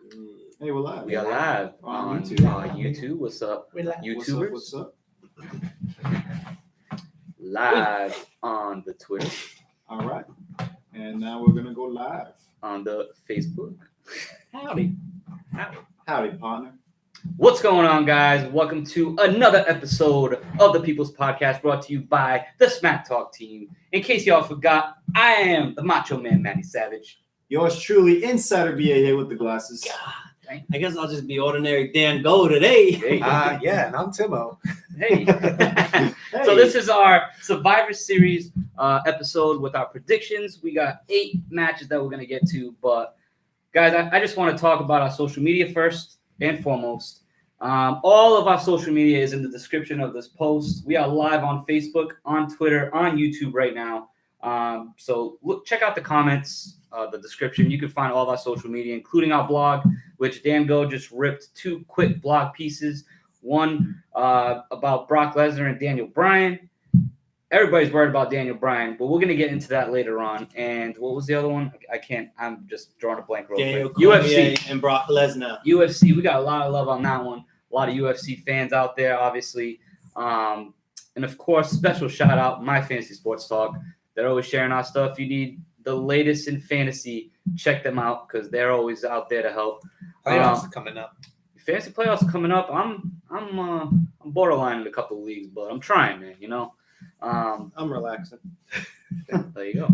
Hey, we're live. We are live on YouTube. What's up, YouTubers? What's up? Live on the Twitter. All right. And now we're going to go live. On the Facebook. Howdy, partner. What's going on, guys? Welcome to another episode of the People's Podcast, brought to you by the Smack Talk team. In case y'all forgot, I am the Macho Man, Manny Savage. Yours truly, Insider BA here with the glasses. God, I guess I'll just be ordinary Dan Go today. Hey. Yeah, and I'm Timo. Hey. Hey. So this is our Survivor Series episode with our predictions. We got 8 matches that we're going to get to. But, guys, I just want to talk about our social media first and foremost. All of our social media is in the description of this post. We are live on Facebook, on Twitter, on YouTube right now. So check out the comments, the description. You can find all of our social media, including our blog, which Dan Go just ripped 2 quick blog pieces. One about Brock Lesnar and Daniel Bryan. Everybody's worried about Daniel Bryan, but we're going to get into that later on. And what was the other one? I can't. I'm just drawing a blank real Daniel quick. Cormier and Brock Lesnar. UFC. We got a lot of love on that one. A lot of UFC fans out there, obviously. And, of course, special shout out, My Fantasy Sports Talk. They're always sharing our stuff. If you need the latest in fantasy, check them out because they're always out there to help. Playoffs are coming up. Fantasy playoffs coming up. I'm borderline in a couple of leagues, but I'm trying, man. You know. I'm relaxing. There you go.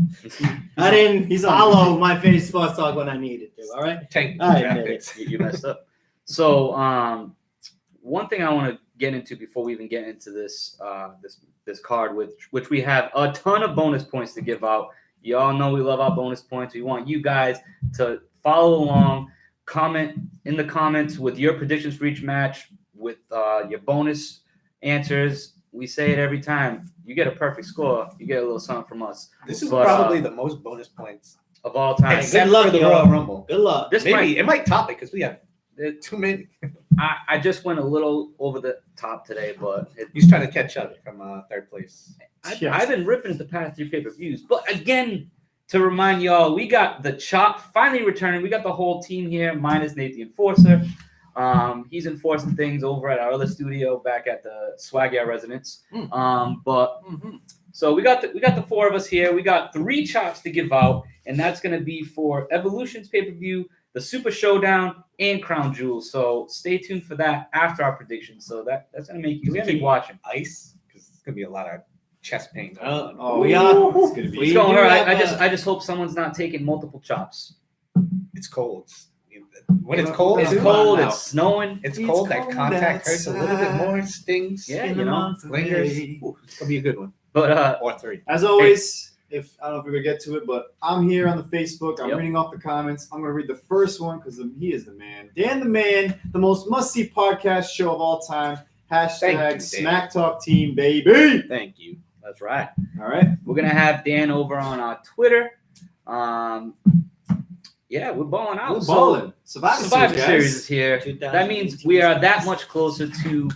I didn't He's on- follow My Fantasy Sports Talk when I needed to. All right. Tank I draft admit picks. You messed up. So one thing I want to get into before we even get into this this card, which we have a ton of bonus points to give out. You all know we love our bonus points. We want you guys to follow along, comment in the comments with your predictions for each match, with your bonus answers. We say it every time. You get a perfect score, you get a little something from us. This is But, probably the most bonus points Of all time. except Good luck, for the y'all. Royal Rumble. Good luck. This Maybe might, it might top it because we have too many. I just went a little over the top today, but He's trying to catch up from third place. I've been ripping the past 3 pay-per-views. But again, to remind y'all, we got the Chop finally returning. We got the whole team here, minus Nate the Enforcer. He's enforcing things over at our other studio back at the Swagger residence. So we got the 4 of us here. We got 3 chops to give out, and that's going to be for Evolution's pay-per-view, the Super Showdown, and Crown Jewel. So stay tuned for that after our predictions. So that's going to make you keep watching. Ice because it's gonna be a lot of chest pain. Oh, We yeah. are- It's going to we- be. It's going do all right. have, I just hope someone's not taking multiple chops. It's cold. When it's cold, It's too, cold. now. It's snowing. It's It's cold. That cold contact hurts a little bit more. Stings. Yeah, you know. Lingers. Ooh, it's gonna be a good one. But Or 3. As always, I don't know if we're going to get to it, but I'm here on the Facebook. I'm Yep. reading off the comments. I'm going to read the first one because he is the man. Dan the Man, the most must-see podcast show of all time. Thank you, Dan. # Smack Talk Team, baby. thank you. That's right. All right. We're gonna have Dan over on our Twitter. Yeah, we're balling out. We're So, balling. Survivor Survivor Series, Series guys. is here. 2018 That means we are that much closer to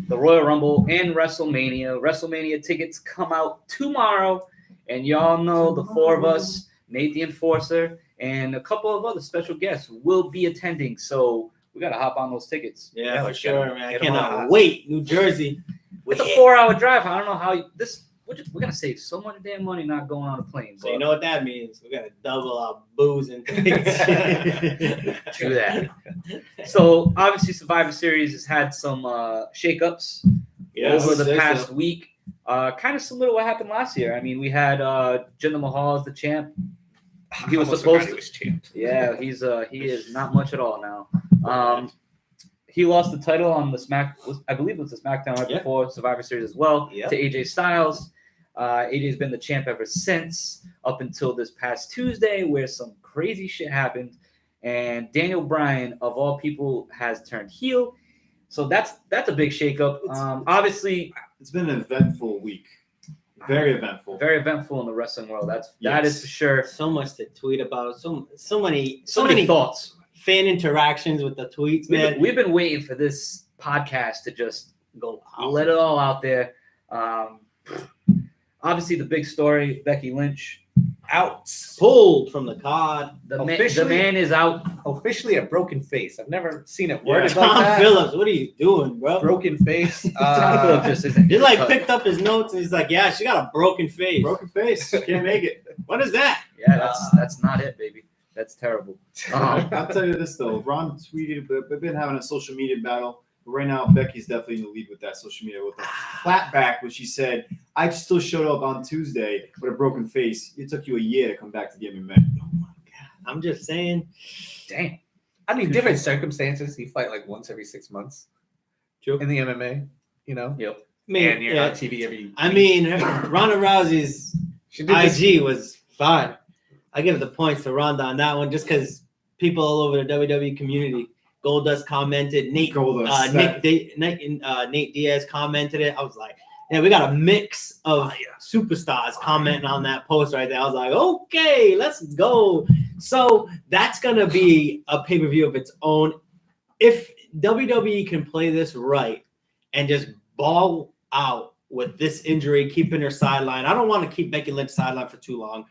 the Royal Rumble and WrestleMania. WrestleMania tickets come out tomorrow, and y'all know the 4 of us, Nate the Enforcer, and a couple of other special guests will be attending. So we gotta hop on those tickets. Yeah, Yeah, for like, sure, get 'em- man. I get 'em cannot on. wait. New Jersey. It's a 4-hour drive. I don't know how we're gonna save so much damn money not going on a plane. So you but- know what that means? We gotta double our booze and tickets. True that. So obviously, Survivor Series has had some shakeups Yes, over the yes, past week. Kind of similar to what happened last year. I mean, we had Jinder Mahal as the champ. He was Almost supposed forgot to- He was champ. Yeah, he is not much at all now. He lost the title on I believe it was the SmackDown right Yeah. before Survivor Series as well Yep. to AJ Styles. AJ's been the champ ever since, up until this past Tuesday, where some crazy shit happened, and Daniel Bryan, of all people, has turned heel. So that's a big shakeup. Obviously, It's been an eventful week. Very eventful. very eventful in the wrestling world. That Yes. is for sure. So much to tweet about. So many Thoughts. fan interactions with the tweets, man. We've been waiting for this podcast to just Go out. let it all out there. Obviously, the big story: Becky Lynch out. Pulled from the card. The Officially- man is out. Officially a broken face. I've never seen it Yeah. worded like Tom that. Phillips, what are you doing, bro? Broken face. Tom Phillips just isn't. He like picked up his notes and he's like, "Yeah, she got a broken face. Broken face. Can't make it. What is that?" Yeah, that's not it, baby. That's terrible. I'll tell you this though. Ron tweeted, but we've been having a social media battle. But right now, Becky's definitely in the lead with that social media with the clapback, which she said, "I still showed up on Tuesday with a broken face. It took you a year to come back to get me back." Oh my god! I'm just saying. Damn. I mean, different circumstances. You fight like once every 6 months True. in the MMA, you know? Yep. I mean, And you're on TV every I mean, Ronda Rousey's She did this. IG was fine. I give the points to Ronda on that one just because people all over the WWE community. Goldust commented. Nate Diaz commented it. I was like, yeah, we got a mix of superstars commenting on that post right there. I was like, okay, let's go. So that's gonna be a pay-per-view of its own. If WWE can play this right and just ball out with this injury, keeping her sideline. I don't want to keep Becky Lynch sideline for too long,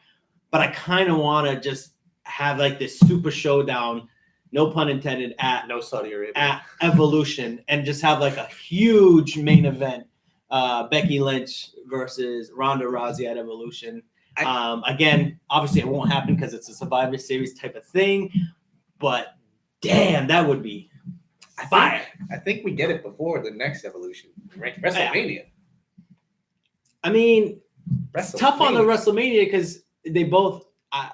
but I kind of want to just have like this super showdown, no pun intended, at No Saudi Arabia. at Evolution and just have like a huge main event. Becky Lynch versus Ronda Rousey at Evolution. Again, obviously it won't happen because it's a Survivor Series type of thing, but damn, that would be fire. I think we get it before the next Evolution. Right? WrestleMania. I mean, it's tough on the WrestleMania. WrestleMania because they both, I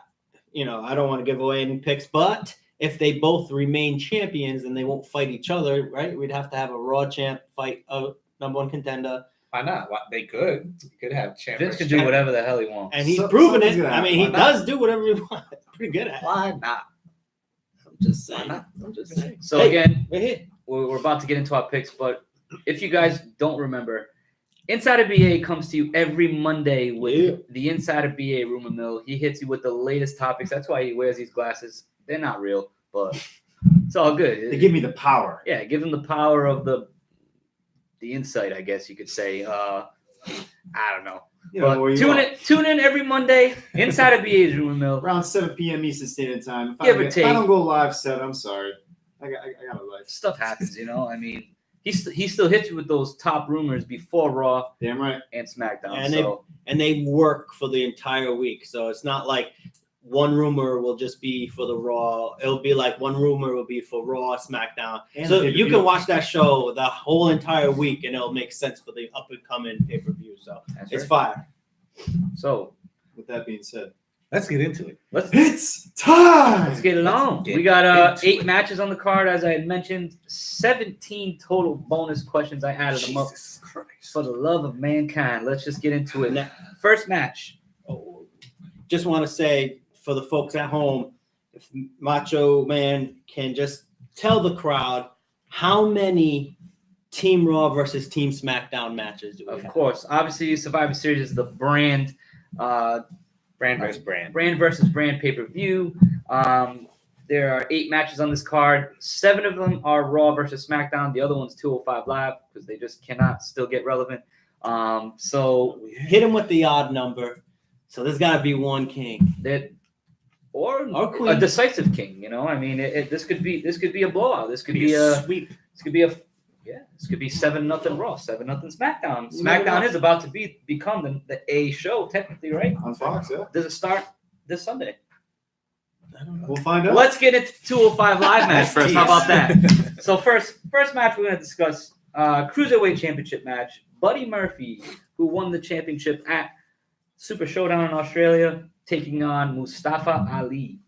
don't want to give away any picks, but if they both remain champions, then they won't fight each other, right? We'd have to have a Raw champ fight a number one contender. Why not? They could. You could have champ. Vince versus can do champ. whatever the hell he wants. And he's So- proven something's it. gonna I mean, he happen. Why not? does do whatever he wants. Pretty good at it. Why not? I'm just Why saying. not? I'm just saying. So Hey, again, we're here. we're about to get into our picks, but if you guys don't remember, Insider BA comes to you every Monday with the Insider BA rumor mill. He hits you with the latest topics. That's why he wears these glasses. They're not real, but it's all good. They give me the power. Yeah, give him the power of the insight, I guess you could say. I don't know. You know, where But you are. tune in every Monday. Insider BA's rumor mill. Around 7 p.m. Eastern Standard Time. Give or If take. I don't go live 7, I'm sorry. I got a life. Stuff happens, you know. I mean, he still hits you with those top rumors before Raw Damn right. and SmackDown. And so And they work for the entire week. So it's not like one rumor will just be for the Raw. It'll be like one rumor will be for Raw, SmackDown. And So the you pay-per-view. can watch that show the whole entire week and it'll make sense for the up and coming pay-per-view. So that's it's right. fire. So With that being said, Let's get into it. let's it's time. let's get it on. Let's get We got into 8 it. matches on the card, as I had mentioned. 17 total bonus questions. I added them up Jesus Christ. for the love of mankind. Let's just get into it. Now- First match. Just want to say for the folks at home, if Macho Man can just tell the crowd how many Team Raw versus Team SmackDown matches do we Of have? course, obviously, Survivor Series is the brand Brand versus brand. versus brand pay-per-view. There are 8 matches on this card. 7 of them are Raw versus SmackDown. The other one's 205 Live because they just cannot still get relevant. So Hit him with the odd number. So there's got to be one king. that or Or queen. a decisive king. You know, I mean, this could be a blowout. This could be a sweep. this could be a 7-0 Raw, 7-0 SmackDown. You never SmackDown know. is about to become the A show technically, right? On Fox, yeah. Does it start this Sunday? I don't know. We'll find out. Let's get into 205 Live match first. How about that? So first match we're going to discuss Cruiserweight Championship match. Buddy Murphy, who won the championship at Super Showdown in Australia, taking on Mustafa Ali.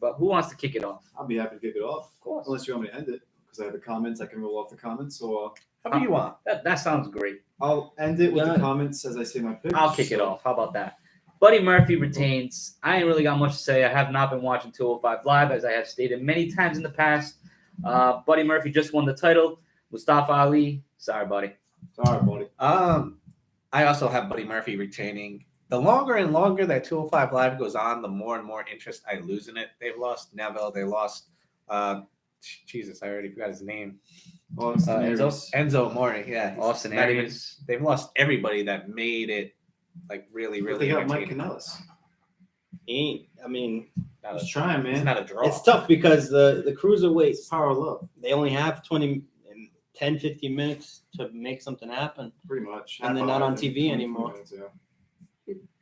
But who wants to kick it off? I'll be happy to kick it off. Of course. Unless you want me to end it. Because I have the comments. I can roll off the comments. So How do you want? That sounds great. I'll end it with Yeah. the comments as I say my picks. I'll kick it So- off. How about that? Buddy Murphy retains. I ain't really got much to say. I have not been watching 205 Live, as I have stated many times in the past. Buddy Murphy just won the title. Mustafa Ali, sorry, buddy. Sorry, buddy. I also have Buddy Murphy retaining. The longer and longer that 205 Live goes on, the more and more interest I lose in it. They've lost Neville. They lost, Jesus, I already forgot his name. Austin Enzo? Aries. Enzo Amore. Yeah. he's Austin not even- Aries. They've lost everybody that made it like really, But really they got Mike entertaining. Kanellis. I mean, Not Just a, trying, it's man. not a draw. it's tough because the cruiserweights, Power of love, they only have 10, 15 minutes to make something happen. pretty much. And they're Half not hour, on I think, TV 20 anymore. minutes, yeah.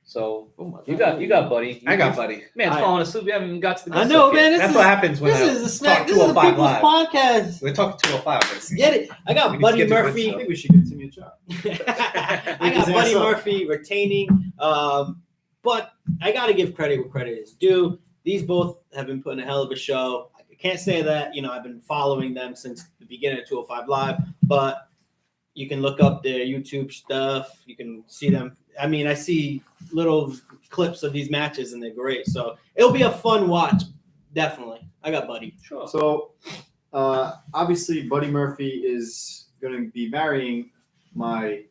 So Oh my you God. got Buddy. I got Buddy. Man's I- falling asleep. We haven't even got to the good I know, stuff yet. man. This That's is, what happens when this I is the snack. talk This is the 205 people's live. podcast. We're talking 205. Get it? I We got need to Buddy get the good I Murphy. think we should give Timmy a shot. I got His Buddy ass up. Murphy retaining, but I got to give credit where credit is due. These both have been putting a hell of a show. I can't say that I've been following them since the beginning of 205 Live, but you can look up their YouTube stuff. You can see them. I mean, I see little clips of these matches, and they're great. So it'll be a fun watch, definitely. I got Buddy. Sure. So, obviously, Buddy Murphy is going to be marrying my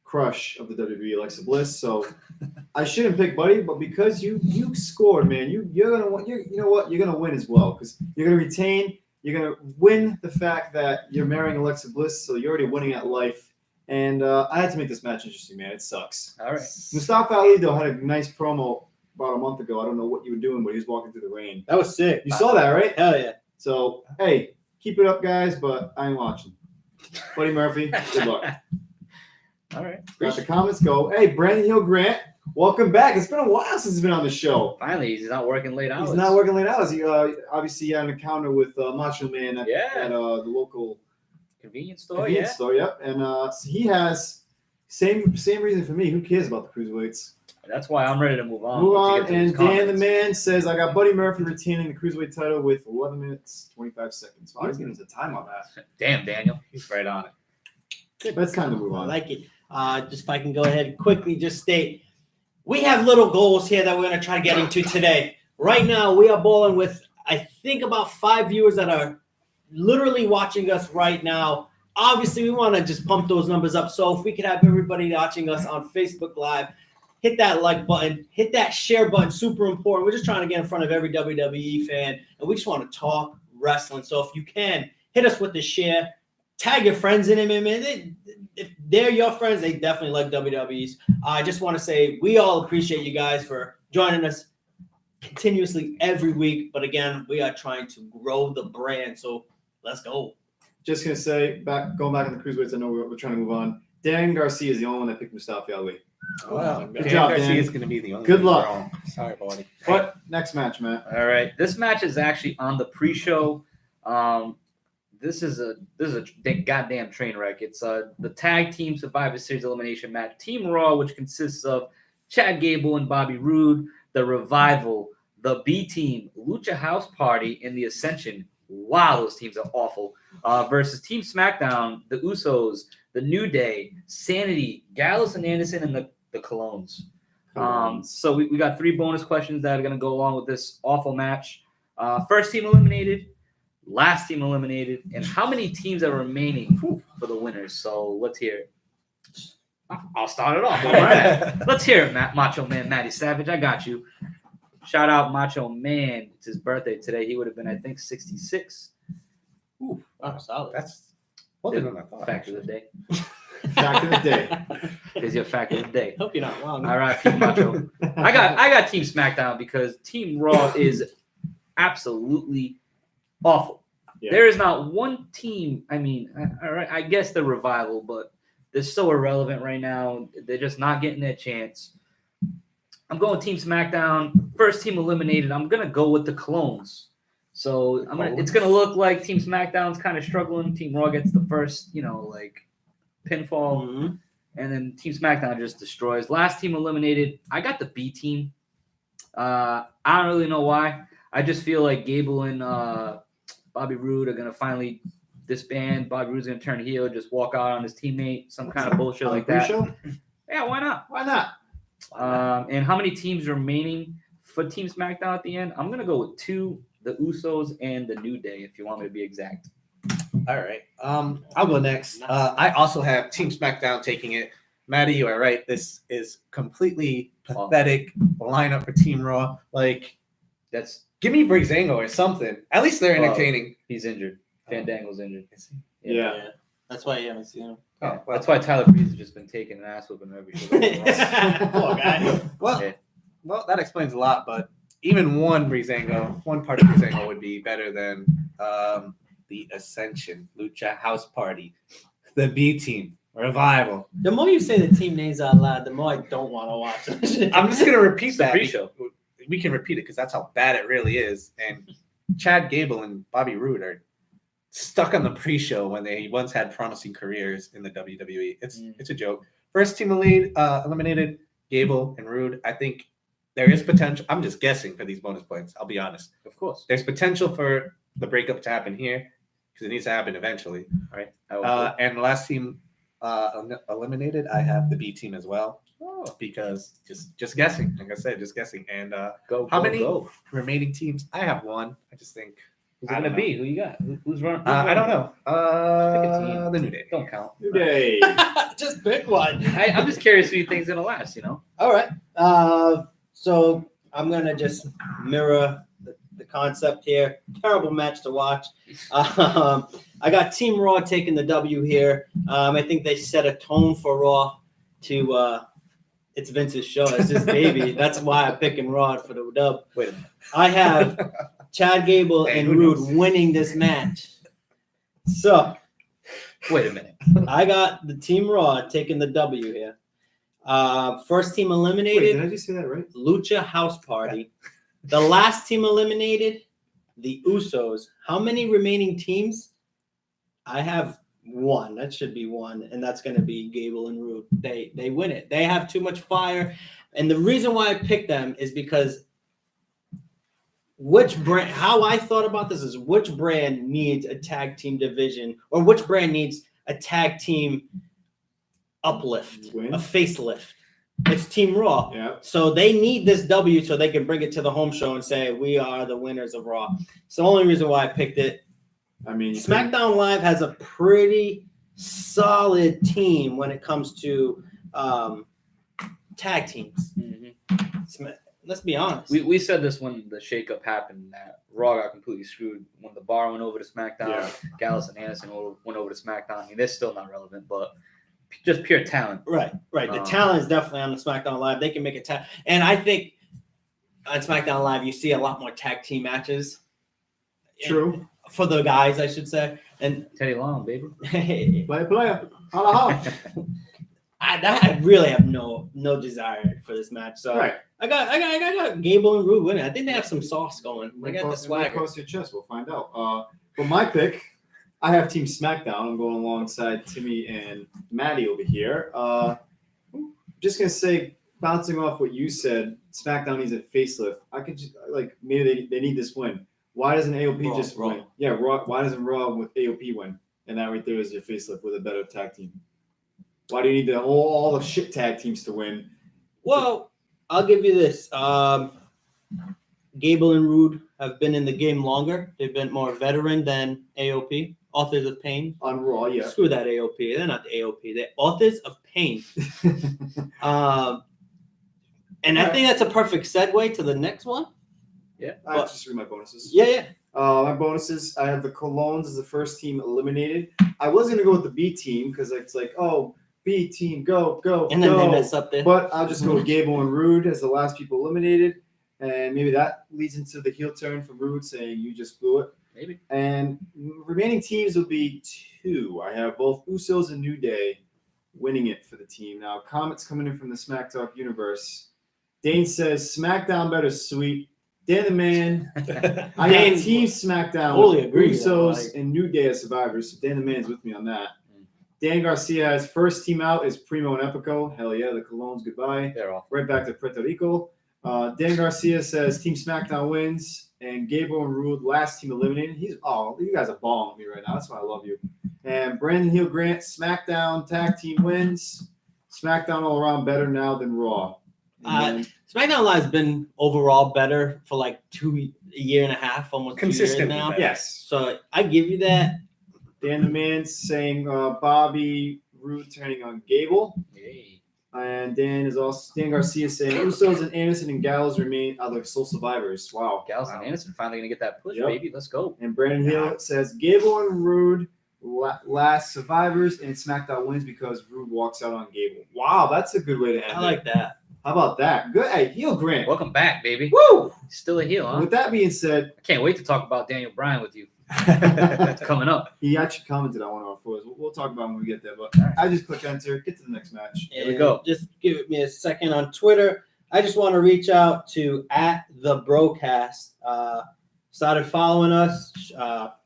crush of the WWE, Alexa Bliss. So, I shouldn't pick Buddy, but because you scored, man, you're gonna win. You know what? You're gonna win as well because you're gonna retain. You're gonna win the fact that you're marrying Alexa Bliss, so you're already winning at life. And I had to make this match interesting, man. It sucks. All right. Mustafa Ali though had a nice promo about a month ago. I don't know what you were doing, but he was walking through the rain. That was sick. You saw that, right? Hell yeah. So, hey, keep it up, guys, but I ain't watching. Buddy Murphy, good luck. All right. Got the comments go. Hey, Brandon Hill Grant, welcome back. It's been a while since he's been on the show. Finally, he's not working late hours. He's not working late hours. He obviously had an encounter with Macho Man at the local Convenience store. convenience store. Yep, and so he has same reason for me. Who cares about the cruiserweights? That's why I'm ready to move on. Move once you on. get to these And Dan the comments. Man says, I got Buddy Murphy retaining the cruiserweight title with 11 minutes 25 seconds. Wow, he's getting the time on that. Damn, Daniel. He's right on it. But it's time to move I on. like it. Just if I can go ahead and quickly just state, we have little goals here that we're going to try to get into today. Right now, we are balling with, I think, about 5 viewers that are literally watching us right now. Obviously, we want to just pump those numbers up. So if we could have everybody watching us on Facebook Live, hit that like button, hit that share button, super important. We're just trying to get in front of every WWE fan, and we just want to talk wrestling. So if you can, hit us with the share. Tag your friends in it, man. If they're your friends, they definitely like WWEs. I just want to say we all appreciate you guys for joining us continuously every week. But again, we are trying to grow the brand. So let's go. Just going to say, going back on the cruiserweights, I know we're trying to move on. Dan Garcia is the only one that picked Mustafa Ali. Wow. Good Dan job, Garcia Dan. is going to be the only Good one luck. wrong. Sorry, buddy. But next match, Matt. All right. This match is actually on the pre-show. This is a goddamn train wreck. It's the tag team Survivor Series elimination match. Team Raw, which consists of Chad Gable and Bobby Roode, the Revival, the B Team, Lucha House Party, and the Ascension. Wow, those teams are awful. Versus Team SmackDown, the Usos, the New Day, Sanity, Gallows and Anderson, and the Colognes. So we got 3 bonus questions that are going to go along with this awful match. First team eliminated, last team eliminated, and how many teams are remaining for the winners. So let's hear it. I'll start it off. All right. Let's hear it, Macho Man Matty Savage. I got you. Shout out Macho Man. It's his birthday today. He would have been, I think, 66. Ooh, wow, solid. That's older than I thought. Fact of the day. Fact of the day. Is your fact of the day. Hope you're not wrong. All right, Team Macho. I got Team SmackDown because Team Raw is absolutely awful. Yeah. There is not one team. I mean, all right, I guess the Revival, but they're so irrelevant right now. They're just not getting their chance. I'm going Team SmackDown. First team eliminated. I'm gonna go with the Colognes. So it's gonna look like Team SmackDown's kind of struggling. Team Raw gets the first, pinfall. Mhm. And then Team SmackDown just destroys. Last team eliminated. I got the B team. I don't really know why. I just feel like Gable and Bobby Roode are gonna finally disband. Bobby Roode's gonna turn heel, just walk out on his teammate, some kind of bullshit like that. Pre-show? Yeah, why not? Why not? And how many teams remaining for Team SmackDown at the end? I'm gonna go with 2: the Usos and the New Day. If you want me to be exact. All right. I'll go next. I also have Team SmackDown taking it. Maddie, you are right. This is completely pathetic lineup for Team Raw. Like, That's give me Breezango or something. At least they're entertaining. he's injured. Fandango's injured. Yeah. That's why you haven't seen him. Yeah, that's why Tyler Breeze has just been taking an ass whooping every show. Poor guy. Well, Yeah. well, that explains a lot. But even one part of Breezango would be better than the Ascension, Lucha House Party, the B Team, Revival. The more you say the team names out loud, the more I don't want to watch it. I'm just gonna repeat It's the that. pre-show. We can repeat it because that's how bad it really is. And Chad Gable and Bobby Roode are stuck on the pre-show when they once had promising careers in the WWE. It's a joke. First team eliminated Gable and Roode. I think there is potential. I'm just guessing for these bonus points. I'll be honest. Of course. There's potential for the breakup to happen here because it needs to happen eventually. All right. I will hope. And the last team eliminated, I have the B team as well. Because just guessing, like I said, just guessing. And how many remaining teams? I have one. I just think. Who's it gonna be? Who you got? Who's running? I don't know. Pick a team. The New Day. Don't count. New Day. Just pick one. I'm just curious who you think's gonna last. You know. All right. So I'm gonna just mirror the concept here. Terrible match to watch. I got Team Raw taking the W here. I think they set a tone for Raw to. It's Vince's show. It's his baby. That's why I'm picking Raw for the dub. Wait a minute. I have Chad Gable Hey, and who Roode knows? winning this match. So Wait a minute. I got the Team Raw taking the W here. First team Wait, eliminated, did I just say that right? Lucha House Party. The last team eliminated, the Usos. How many remaining teams? I have one. That should be one, and that's going to be Gable and Roode. They win it. They have too much fire, and the reason why I picked them is because which brand? How I thought about this is which brand needs a tag team division, or which brand needs a tag team uplift, Win? a facelift. It's Team Raw. Yeah. So they need this W so they can bring it to the home show and say, we are the winners of Raw. It's the only reason why I picked it. I mean, SmackDown Live has a pretty solid team when it comes to tag teams. Let's be honest. We said this when the shakeup happened that Raw got completely screwed when the Bar went over to SmackDown. Yeah. Gallus and Anderson went over to SmackDown. I mean, they're still not relevant, but just pure talent. Right. The talent is definitely on the SmackDown Live. They can make a tag. And I think on SmackDown Live, you see a lot more tag team matches. true. For the guys, I should say. And Teddy Long, baby. Player. Holla, holla. I really have no desire for this match. So Right. I got Gable and Roode winning. I think they have some sauce going. They got the swagger. Across your chest. We'll find out. For my pick, I have Team SmackDown. I'm going alongside Timmy and Maddie over here. Just gonna say, bouncing off what you said, SmackDown needs a facelift. I could just maybe they need this win. Why doesn't AOP just Raw. win? Yeah, Raw. Why doesn't Raw with AOP win? And that right there is your facelift with a better tag team. Why do you need all the shit tag teams to win? Well, I'll give you this. Gable and Roode have been in the game longer. They've been more veteran than AOP. Authors of Pain. On Raw, yeah. Screw that AOP. They're not the AOP. They're Authors of Pain. And I think that's a perfect segue to the next one. I just read my bonuses. Yeah. My bonuses, I have the Colognes as the first team eliminated. I was going to go with the B team because it's like, oh, B team, go. And then go. they mess up there. But I'll just go with Gable and Roode as the last people eliminated. And maybe that leads into the heel turn from Roode saying, you just blew it. Maybe. And remaining teams will be two. I have both Usos and New Day winning it for the team. Now, comments coming in from the Smack Talk universe. Dane says, SmackDown better sweep. Dan the Man. I Dane- got Team SmackDown Fully with agree, Usos like- and New Day as survivors. So Dan the Man's with me on that. Dan Garcia has first team out is Primo and Epico. Hell yeah, the Colognes, goodbye. They're off. Right back to Puerto Rico. Dan Garcia says Team SmackDown wins. And Gable and Roode, last team eliminated. You guys are balling me right now. That's why I love you. And Brandon Heel Grant, SmackDown tag team wins. SmackDown all around better now than Raw. And then- SmackDown Live's been overall better for like a year and a half, almost 2 years Consistently now. better. yes. So I give you that. Dan the Man saying Bobby Roode turning on Gable. Yay. And Dan Garcia saying Usos and Anderson and Gallows remain other sole survivors. Wow. Gallus and Anderson finally gonna get that push, Yep. baby. Let's go. And Brandon Hill says Gable and Roode last survivors and SmackDown wins because Roode walks out on Gable. Wow, that's a good way to end I like that. How about that? Good. Hey, heel Grant. Welcome back, baby. Woo! Still a heel, huh? With that being said, I can't wait to talk about Daniel Bryan with you. he It's coming up. actually commented on one of our photos. We'll talk about it when we get there. But I just click enter, get to the next match. Here we And go. Just give me a second on Twitter. I just want to reach out to @theBrocast. Started following us,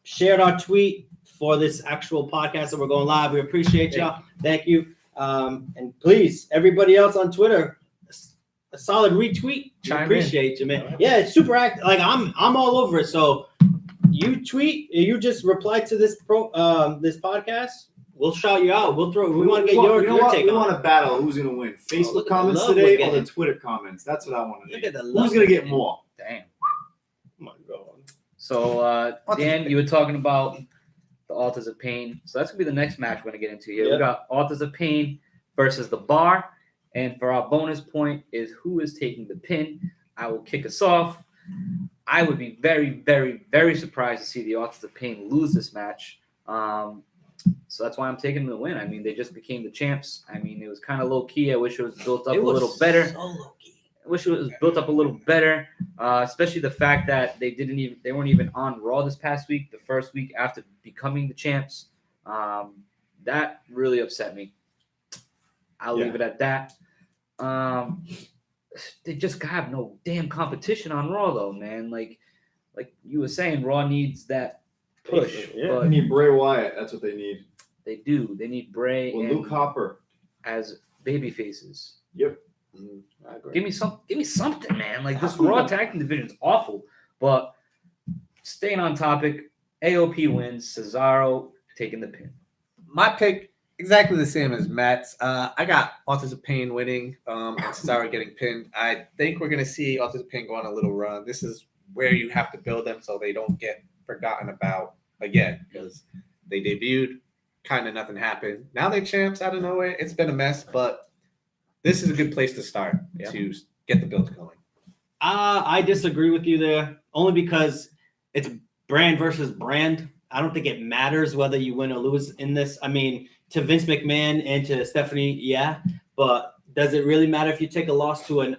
shared our tweet for this actual podcast that we're going live. We appreciate y'all. Thank you. And please, everybody else on Twitter, a solid retweet. We Chime in. appreciate you, man. Yeah, it's super active. Like I'm all over it. So you tweet, you just reply to this this podcast. We'll shout you out. We want to get your take We on want it. to battle who's going to win. look Facebook at the comments love we're today or getting. the Twitter comments. That's what I want to Look know. at the love Who's going to we're get more? Damn. Oh my God. So, Dan, you were talking about the Authors of Pain. So that's going to be the next match we're going to get into here. Yep. We got Authors of Pain versus The Bar. And for our bonus point is who is taking the pin. I will kick us off. I would be very, very, very surprised to see the Authors of Pain lose this match. So that's why I'm taking them to win. I mean, they just became the champs. I mean, it was kind of low key. I wish it was built up It a was little better. So low-key. I wish it was built up a little better, especially the fact that they weren't even on Raw this past week, the first week after becoming the champs. That really upset me. I'll leave it at that. They just have no damn competition on Raw though, man. Like you were saying, Raw needs that push. Yeah. They But need Bray Wyatt. That's what they need. they do. They need Bray Well, and Luke Hopper. as baby faces. Yep. I agree. Give me something, man. Like this Raw tag team division is awful. But staying on topic, AOP wins. Cesaro taking the pin. My pick exactly the same as Matt's. I got Authors of Pain winning and Cesaro getting pinned. I think we're gonna see Authors of Pain go on a little run. This is where you have to build them so they don't get forgotten about again because they debuted, kind of nothing happened. Now they're champs out of nowhere. It's been a mess, but this is a good place to start to get the build going. I disagree with you there, only because it's brand versus brand. I don't think it matters whether you win or lose in this. I mean, to Vince McMahon and to Stephanie, yeah, but does it really matter if you take a loss to an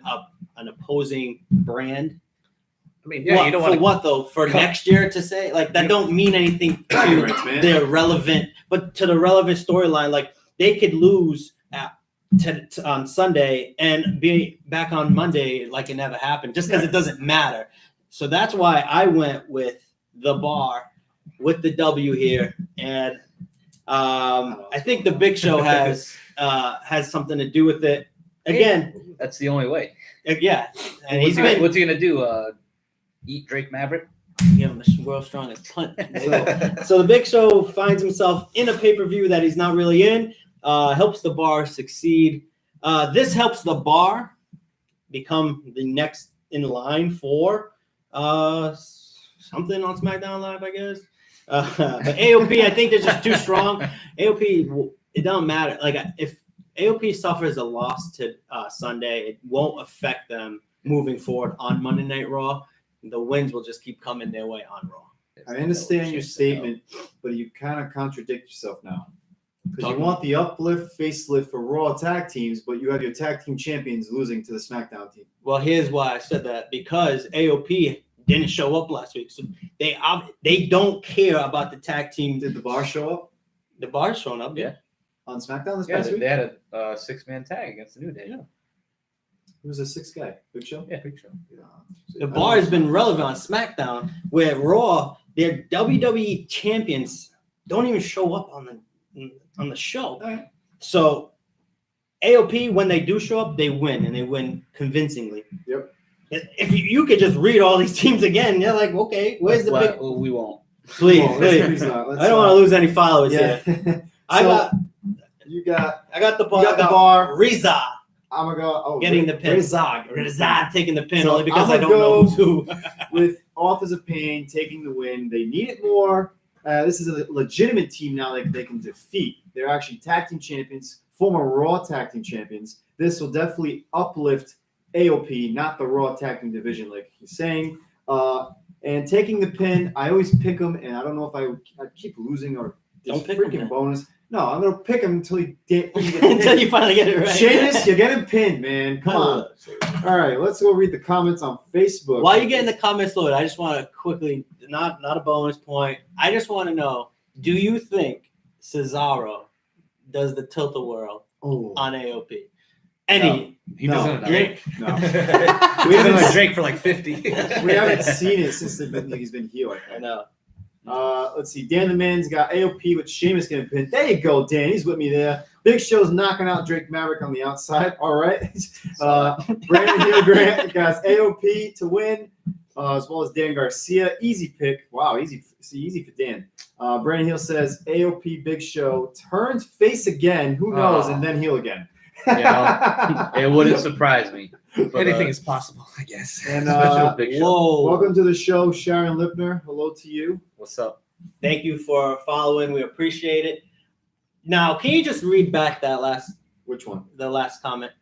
opposing brand? I mean, yeah, you don't want to. What though? For next year to say like that don't mean anything Ignorance, to man. the relevant, but to the relevant storyline. Like they could lose on Sunday and be back on Monday like it never happened, just because it doesn't matter. So that's why I went with the Bar with the W here, and I think the Big Show has something to do with it. Again, That's the only way. yeah, and What's he gonna do? Eat Drake Maverick? give him the world's strongest punch. So the Big Show finds himself in a pay-per-view that he's not really in. Helps the Bar succeed. This helps the Bar become the next in line for something on SmackDown Live, I guess. But AOP, I think they're just too strong. AOP, it don't matter. Like if AOP suffers a loss to Sunday, it won't affect them moving forward on Monday Night Raw. The wins will just keep coming their way on Raw. I understand your statement, but you kind of contradict yourself now. Because you want the uplift, facelift for Raw tag teams, but you have your tag team champions losing to the SmackDown team. Well, here's why I said that, because AOP didn't show up last week, so they don't care about the tag team. Did the Bar show up The Bar's showing up, Yeah. on SmackDown this Yeah, past week? they had a 6-man tag against the New Day. Yeah. Who was the sixth guy? Big Show? Yeah, Big Show. Yeah. The Bar has been relevant on SmackDown, where Raw, their WWE champions don't even show up on the show. All right. So AOP, when they do show up, they win, and they win convincingly. Yep. If you could just read all these teams again, you're like, okay, where's the big? Well, we won't. Please, Come on, please. let's I don't want to lose any followers Yeah. here. So, you got I got the Bar. You got the Bar. Riza I'm gonna go. Oh, getting the pin. Rizag. Riza taking the pin So only because I'ma I don't know go- who's who. With Authors of Pain taking the win. They need it more. This is a legitimate team now that they can defeat. They're actually tag team champions, former Raw tag team champions. This will definitely uplift AOP, not the Raw tag team division, like he's saying. And taking the pin, I always pick them, and I don't know if I keep losing or Don't pick freaking him bonus. No, I'm gonna pick him until he gets until you finally get it right. Sheamus, you're getting pinned, man. Come on. All right, let's go read the comments on Facebook. While you get in the comments, Lloyd, I just want to quickly, not a bonus point. I just want to know: do you think Cesaro does the tilt-a-whirl on AOP? He doesn't No. Drake. No. We We haven't haven't like Drake for like 50. We haven't seen it since he's been heel, I I think. know. Let's see. Dan the Man's got AOP with Sheamus getting pinned. There you go, Dan. He's with me there. Big Show's knocking out Drake Maverick on the outside. All right. Brandon Hill Grant got AOP to win, as well as Dan Garcia. Easy pick. Wow, easy for Dan. Brandon Hill says AOP Big Show turns face again. Who knows? And then heel again. It wouldn't surprise me. Anything is possible, I guess. And Special Big Show. Whoa. welcome to the show, Sharon Lipner. Hello to you. What's up? Thank you for following. We appreciate it. Now, can you just read back the last comment?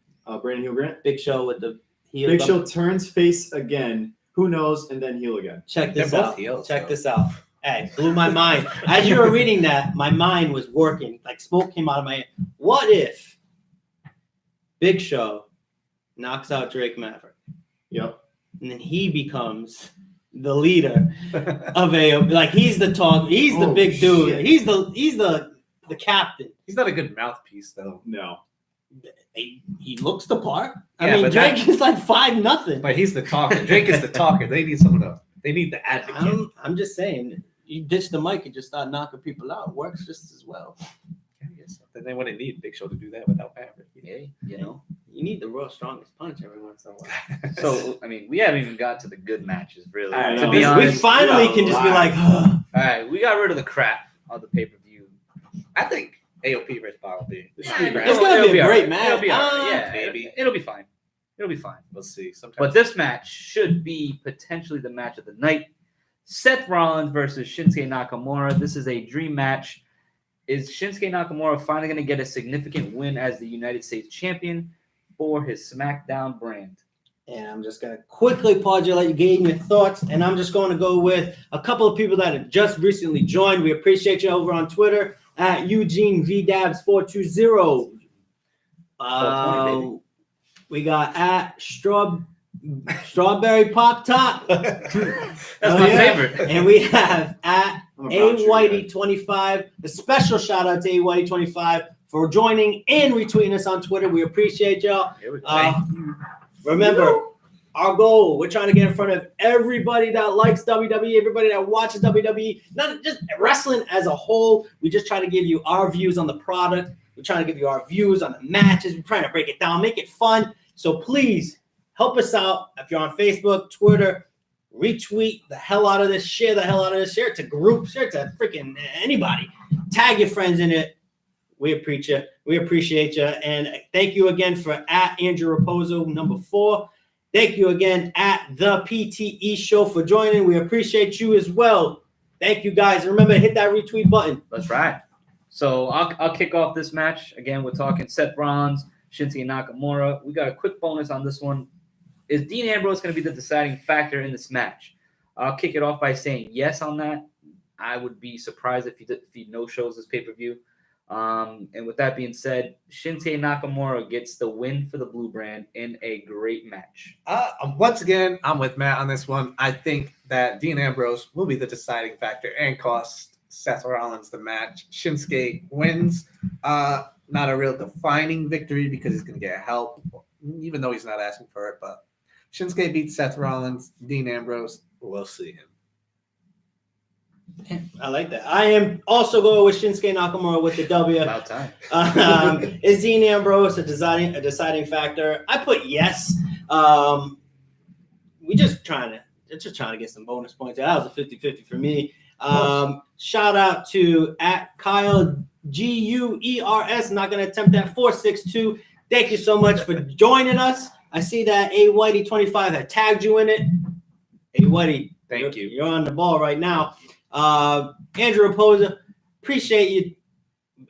Brandon Hill Grant. Big Show with the heel. Big Show turns face again. Who knows? And then heel again. Check this They're both out. heels, Check though. this out. Hey, blew my mind. As you were reading that, my mind was working. Like smoke came out of my head. What if Big Show knocks out Drake Maverick, Yep. and then he becomes the leader of AOP? Like he's the talk. He's the Oh, big dude. shit. He's the captain. He's not a good mouthpiece, though. No. He looks the part. I Yeah, mean, but Drake is like 5-0. But he's the talker. Drake is the talker. They need someone to. They need the advocate. I'm just saying, you ditch the mic and just start knocking people out. Works just as well. I guess so. Then they wouldn't need Big Show to do that without Maverick. Hey, you know. You need the world's strongest punch every once in a while. So I mean, we haven't even got to the good matches, really. I To know. be we honest, finally we can just be are like, all right, we got rid of the crap of the pay-per-view. I think AOP versus Bobby B. It's gonna be a great match. It'll be all right. Yeah, maybe. it'll be fine. It'll be fine. We'll see. Sometimes. But this match should be potentially the match of the night. Seth Rollins versus Shinsuke Nakamura. This is a dream match. Is Shinsuke Nakamura finally going to get a significant win as the United States champion for his SmackDown brand? and I'm just gonna quickly pause you, let you gain your thoughts, and I'm just going to go with a couple of people that have just recently joined. We appreciate you over on Twitter at Eugene VDabs420. We got at Strawberry Pop Top. That's Oh, my yeah. favorite. And we have at I'm A about you, Whitey 25. A special shout out to A Whitey 25 for joining and retweeting us on Twitter. We appreciate y'all. Here we go. Remember, our goal, we're trying to get in front of everybody that likes WWE, everybody that watches WWE, not just wrestling as a whole. We just try to give you our views on the product. We're trying to give you our views on the matches. We're trying to break it down, make it fun. So please help us out. If you're on Facebook, Twitter, retweet the hell out of this, share the hell out of this, share it to groups, share it to freaking anybody. Tag your friends in it. We appreciate you. We appreciate you. And thank you again for at Andrew Raposo, number 4. Thank you again at the PTE show for joining. We appreciate you as well. Thank you guys. Remember, hit that retweet button. That's right. So I'll kick off this match. Again, we're talking Seth Rollins, Shinsuke Nakamura. We got a quick bonus on this one. Is Dean Ambrose going to be the deciding factor in this match? I'll kick it off by saying yes on that. I would be surprised if he no-shows this pay-per-view. And with that being said, Shinsuke Nakamura gets the win for the Blue Brand in a great match. Once again, I'm with Matt on this one. I think that Dean Ambrose will be the deciding factor and cost Seth Rollins the match. Shinsuke wins. Not a real defining victory because he's going to get help, even though he's not asking for it. But Shinsuke beats Seth Rollins. Dean Ambrose, we'll see him. I like that. I am also going with Shinsuke Nakamura with the W. About time. Is Dean Ambrose a deciding factor? I put yes. We just trying to get some bonus points. That was a 50-50 for me. Shout out to at Kyle GUERS. Not going to attempt that 462. Thank you so much for joining us. I see that A Whitey 25 had tagged you in it. A Whitey, Thank you. You're on the ball right now. Andrew Raposa, appreciate you.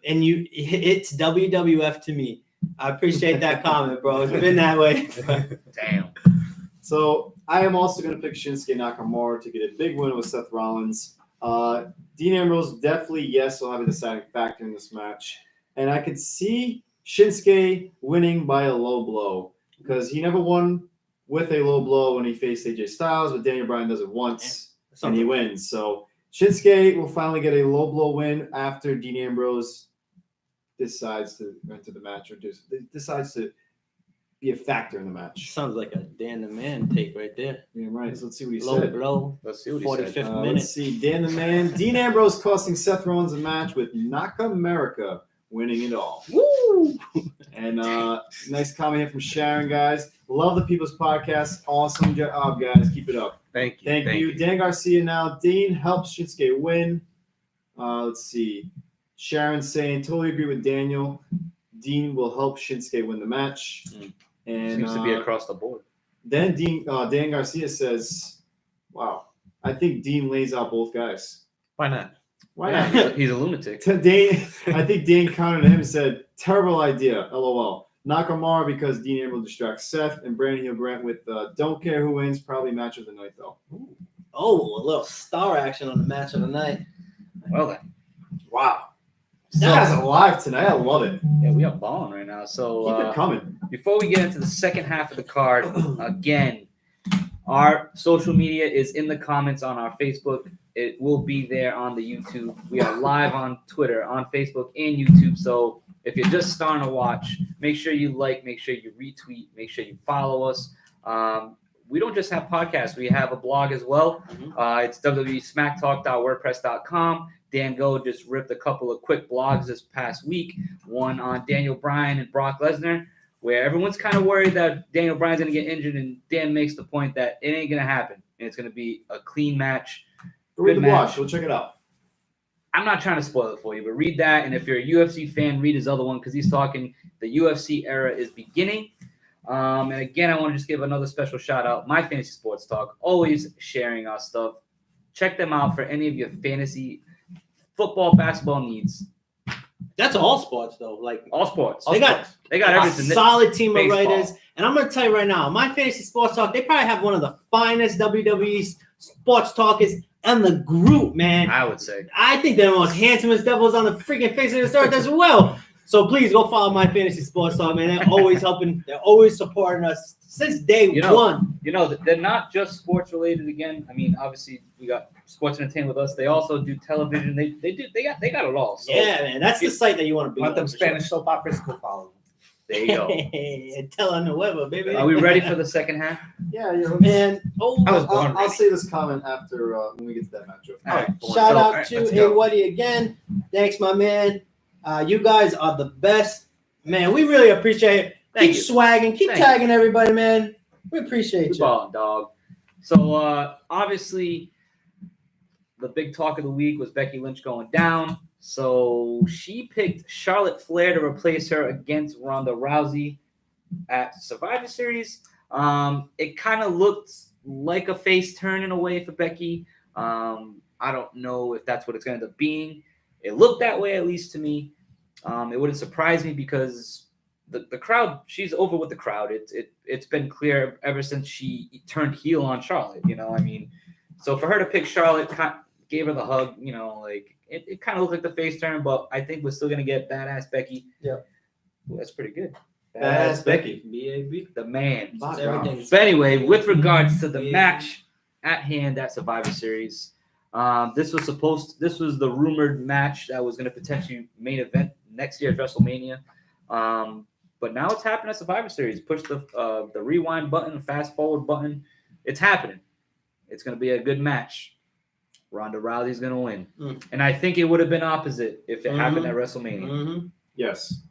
And it's WWF to me. I appreciate that comment, bro. It's been that way. Damn. So I am also going to pick Shinsuke Nakamura to get a big win with Seth Rollins. Dean Ambrose definitely, yes, will have a deciding factor in this match. And I could see Shinsuke winning by a low blow because he never won with a low blow when he faced AJ Styles, but Daniel Bryan does it once and he wins. So Shinsuke will finally get a low blow win after Dean Ambrose decides to enter the match or decides to be a factor in the match. Sounds like a Dan the Man take right there. Yeah, right. So let's see what he Low said. blow. Let's see what he 45th said. minute. Let's see. Dan the Man. Dean Ambrose costing Seth Rollins a match with Nakamura winning it all. Woo! And nice comment here from Sharon, guys. Love the People's Podcast. Awesome job, guys. Keep it up. Thank you. Thank you. Dan Garcia now. Dean helps Shinsuke win. Let's see. Sharon saying, totally agree with Daniel. Dean will help Shinsuke win the match. And Seems to be across the board. then Dan Garcia says, wow, I think Dean lays out both guys. Why not? Why Yeah, not? he's a lunatic. I think Dane countered him and said, terrible idea, LOL. Nakamura because Dean Ambrose distracts Seth, and Brandon Hill Grant with don't care who wins, probably match of the night, though. Oh, a little star action on the match of the night. Well then. Wow. So, That guy's alive tonight. I love it. yeah, we are balling right now. So Keep it coming. before we get into the second half of the card, again, our social media is in the comments on our Facebook. It will be there on the YouTube. We are live on Twitter, on Facebook, and YouTube. So if you're just starting to watch, make sure you like, make sure you retweet, make sure you follow us. We don't just have podcasts. We have a blog as well. It's www.smacktalk.wordpress.com. Dan Go just ripped a couple of quick blogs this past week. One on Daniel Bryan and Brock Lesnar, where everyone's kind of worried that Daniel Bryan's going to get injured, and Dan makes the point that it ain't going to happen, and it's going to be a clean match. Read the Good blog. match. We'll check it out. I'm not trying to spoil it for you, but read that, and if you're a UFC fan, read his other one because he's talking the UFC era is beginning. And again, I want to just give another special shout out. My Fantasy Sports Talk, always sharing our stuff. Check them out for any of your fantasy football, basketball needs. That's all sports though. Like All sports. They got They got a everything. solid team of Baseball. writers. And I'm going to tell you right now, my Fantasy Sports Talk, they probably have one of the finest WWE sports talkers in the group, man. I would say. I think they're the most handsomest devils on the freaking face of this earth as well. So please go follow my Fantasy Sports Talk, man. They're always helping. They're always supporting us since day one. You know, they're not just sports related. Again, I mean, obviously we got sports entertainment with us. They also do television. They got it all. So Yeah, man. That's the site that you want to be Want on. them for Spanish soap operas? Go follow them. there you go. sure. Tell on the Weber, baby. Are we ready for the second half? Yeah, yeah. Man, I was born I'll ready. say this comment after when we get to that matchup. All right. shout So, out all right, to let's go. Waddy again. Thanks, my man. You guys are the best. Man, we really appreciate it. Thank Keep you. swagging. Keep Thank tagging everybody, man. We appreciate We you. balling, dog. So obviously, the big talk of the week was Becky Lynch going down. So she picked Charlotte Flair to replace her against Ronda Rousey at Survivor Series. It kind of looked like a face turn in a way for Becky. I don't know if that's what it's going to end up being. It looked that way, at least to me. It wouldn't surprise me because the crowd, she's over with the crowd. It's been clear ever since she turned heel on Charlotte, you know, I mean, so for her to pick Charlotte, gave her the hug, you know, like it kind of looked like the face turn, but I think we're still going to get badass Becky. Yeah. Ooh, that's pretty good. Badass Becky. B.A.B. The man. Wow. Everything's But anyway, with regards to the Yeah. match at hand at Survivor Series, this was the rumored match that was going to potentially main event next year's WrestleMania. But now it's happening at Survivor Series. Push the rewind button, fast forward button. It's happening. It's going to be a good match. Ronda Rousey's going to win. And I think it would have been opposite if it happened at WrestleMania. Mm-hmm. Yes.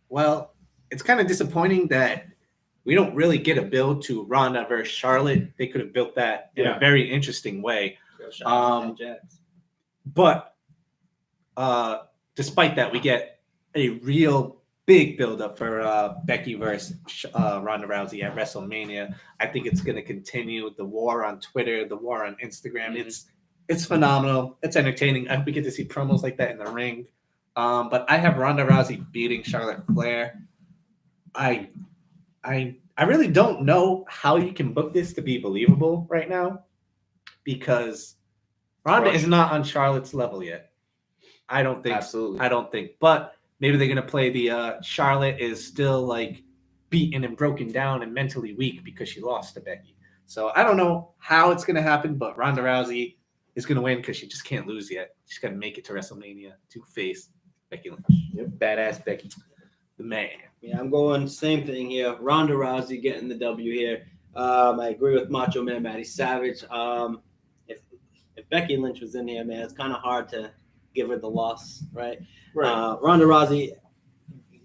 Well, it's kind of disappointing that we don't really get a build to Ronda versus Charlotte. They could have built that in Yeah. a very interesting way. Um, But despite that, we get a real big buildup for Becky versus Ronda Rousey at WrestleMania. I think it's going to continue. The war on Twitter, the war on Instagram. Mhm. It's phenomenal. It's entertaining. We get to see promos like that in the ring. But I have Ronda Rousey beating Charlotte Flair. I really don't know how you can book this to be believable right now, because Ronda Crush. is not on Charlotte's level yet. I don't think. Absolutely. I don't think. But maybe they're gonna play the Charlotte is still like beaten and broken down and mentally weak because she lost to Becky. So I don't know how it's gonna happen, but Ronda Rousey is gonna win because she just can't lose yet. She's gotta make it to WrestleMania to face Becky Lynch, Badass Becky. the man. Yeah, I'm going same thing here. Ronda Rousey getting the W here. I agree with Macho Man Matty Savage. If Becky Lynch was in here, man, it's kind of hard to give her the loss, right? Ronda Rousey,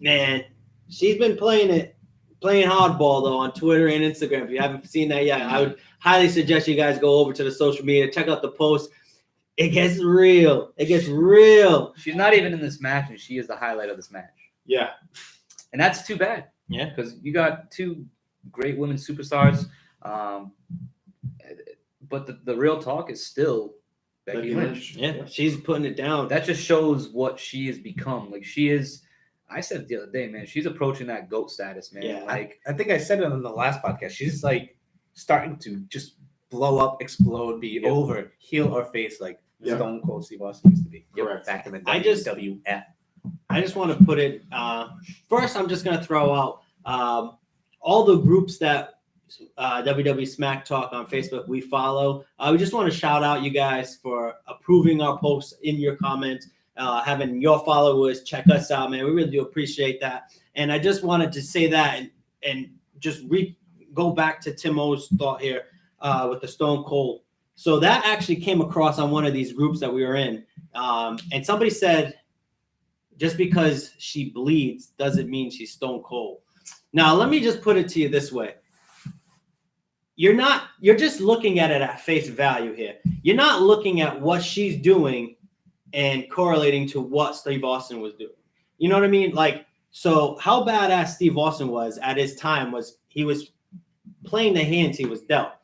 man, she's been playing hardball though on Twitter and Instagram. If you haven't seen that yet, I would highly suggest you guys go over to the social media, check out the post. It gets real. It gets real. She's not even in this match, and she is the highlight of this match. Yeah. And that's too bad. Yeah. Because you got two great women superstars. But the real talk is still Becky Lynch. Yeah, she's putting it down. That just shows what she has become. Like, she is, I said it the other day, man, she's approaching that GOAT status, man. Yeah. Like, I think I said it on the last podcast. She's like starting to just blow up, explode, be over, heel or face like Stone Cold Steve Austin used to be. Correct. Back in the I just- WWF. I just want to put it. First, I'm just going to throw out all the groups that WWE Smack Talk on Facebook we follow. We just want to shout out you guys for approving our posts in your comments, having your followers check us out, man. We really do appreciate that. And I just wanted to say that and just go back to Tim O's thought here with the Stone Cold. So that actually came across on one of these groups that we were in, and somebody said, just because she bleeds doesn't mean she's stone cold. Now, let me just put it to you this way. You're just looking at it at face value here. You're not looking at what she's doing and correlating to what Steve Austin was doing. You know what I mean? Like, so how badass Steve Austin was at his time was he was playing the hands he was dealt.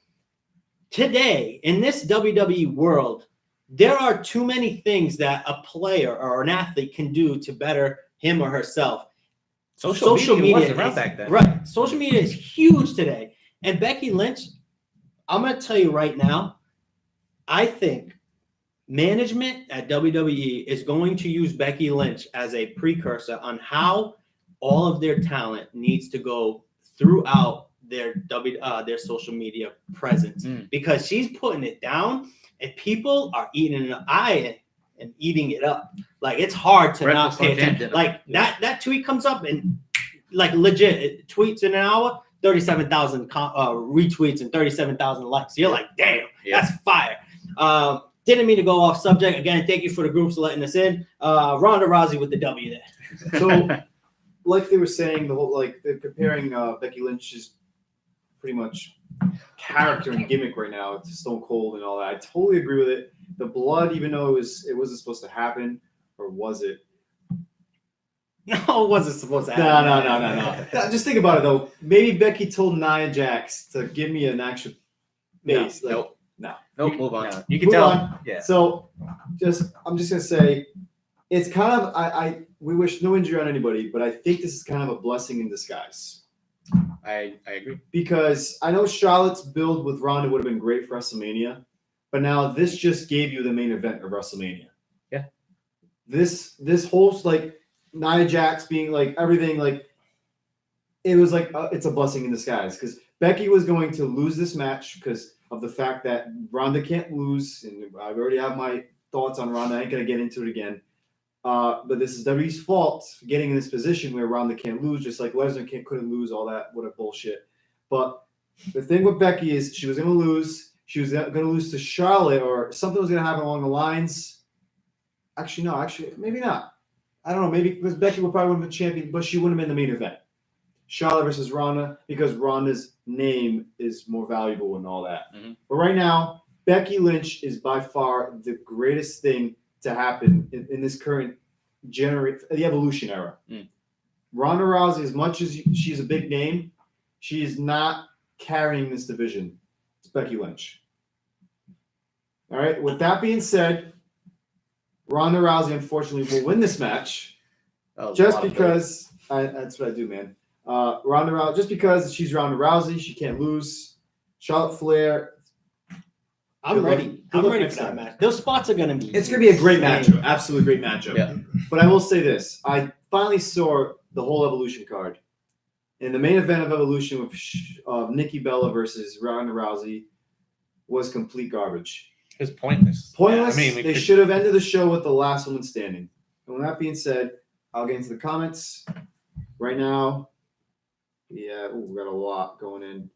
Today, in this WWE world, there are too many things that a player or an athlete can do to better him or herself. Social media wasn't around is- back then. Right. Social media is huge today. And Becky Lynch, I'm going to tell you right now, I think management at WWE is going to use Becky Lynch as a precursor on how all of their talent needs to go throughout their social media presence, because she's putting it down and people are eating it. I am eating it up. Like, it's hard to Breakfast, not pay lunch, and attention. dinner. Like that tweet comes up and like legit it tweets in an hour, 37,000 retweets and 37,000 likes. You're like, damn, that's fire. Didn't mean to go off subject. Again, thank you for the groups letting us in. Ronda Rousey with the W there. So, like they were saying, the whole like they're comparing Becky Lynch's pretty much character and gimmick right now to Stone Cold and all that. I totally agree with it. The blood, even though it wasn't supposed to happen, or was it? No, it wasn't supposed to happen. No. Just think about it though. Maybe Becky told Nia Jax to give me an actual base. Nope. Move on. You can Move tell. on. Yeah. So, I'm just gonna say, it's kind of we wish no injury on anybody, but I think this is kind of a blessing in disguise. I agree. Because I know Charlotte's build with Ronda would have been great for WrestleMania, but now this just gave you the main event of WrestleMania. Yeah. This whole like Nia Jax being like everything, like it was like it's a blessing in disguise, because Becky was going to lose this match because of the fact that Ronda can't lose, and I already have my thoughts on Ronda. I ain't gonna get into it again. But this is WWE's fault for getting in this position where Ronda can't lose, just like Lesnar couldn't lose, all that, what a bullshit. But the thing with Becky is she was going to lose. She was going to lose to Charlotte, or something was going to happen along the lines. Actually, maybe not. I don't know. Maybe because Becky would probably have been champion, but she wouldn't have been the main event. Charlotte versus Ronda, because Ronda's name is more valuable and all that. Mm-hmm. But right now, Becky Lynch is by far the greatest thing to happen in this current the evolution era. Ronda Rousey, as much as she's a big name, she is not carrying this division. It's Becky Lynch. All right. With that being said, Ronda Rousey unfortunately will win this match just because that's what I do, man. Ronda Rousey, just because she's Ronda Rousey, she can't lose. Charlotte Flair, I'm Good luck- ready. good I'm luck ready next for that time. match. Those spots are gonna be. It's gonna be a great insane. matchup, absolutely great matchup. Yeah. But I will say this: I finally saw the whole Evolution card, and the main event of Evolution with Nikki Bella versus Ronda Rousey was complete garbage. It was pointless. Pointless. Yeah, I mean, They should have ended the show with the last woman standing. And with that being said, I'll get into the comments right now. Yeah, we got a lot going in.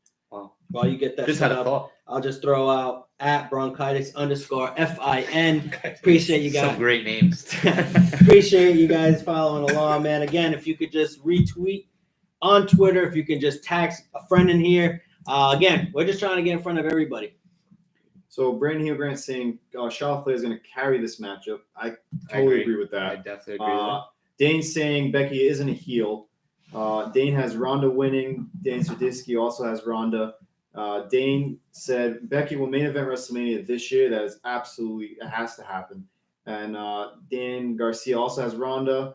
While you get that Just set had a up, thought. I'll just throw out at bronchitis_FIN. Appreciate you guys. Some great names. Appreciate you guys following along, man. Again, if you could just retweet on Twitter, if you can just tag a friend in here. Again, we're just trying to get in front of everybody. So Brandon Heel Grant saying Charlotte Flair is going to carry this matchup. I totally agree with I that. definitely agree with that. Dane saying Becky isn't a heel. Dane has Ronda winning. Dane Sudisky also has Ronda. Dane said Becky will main event WrestleMania this year. That is absolutely, it has to happen. And Dan Garcia also has Ronda.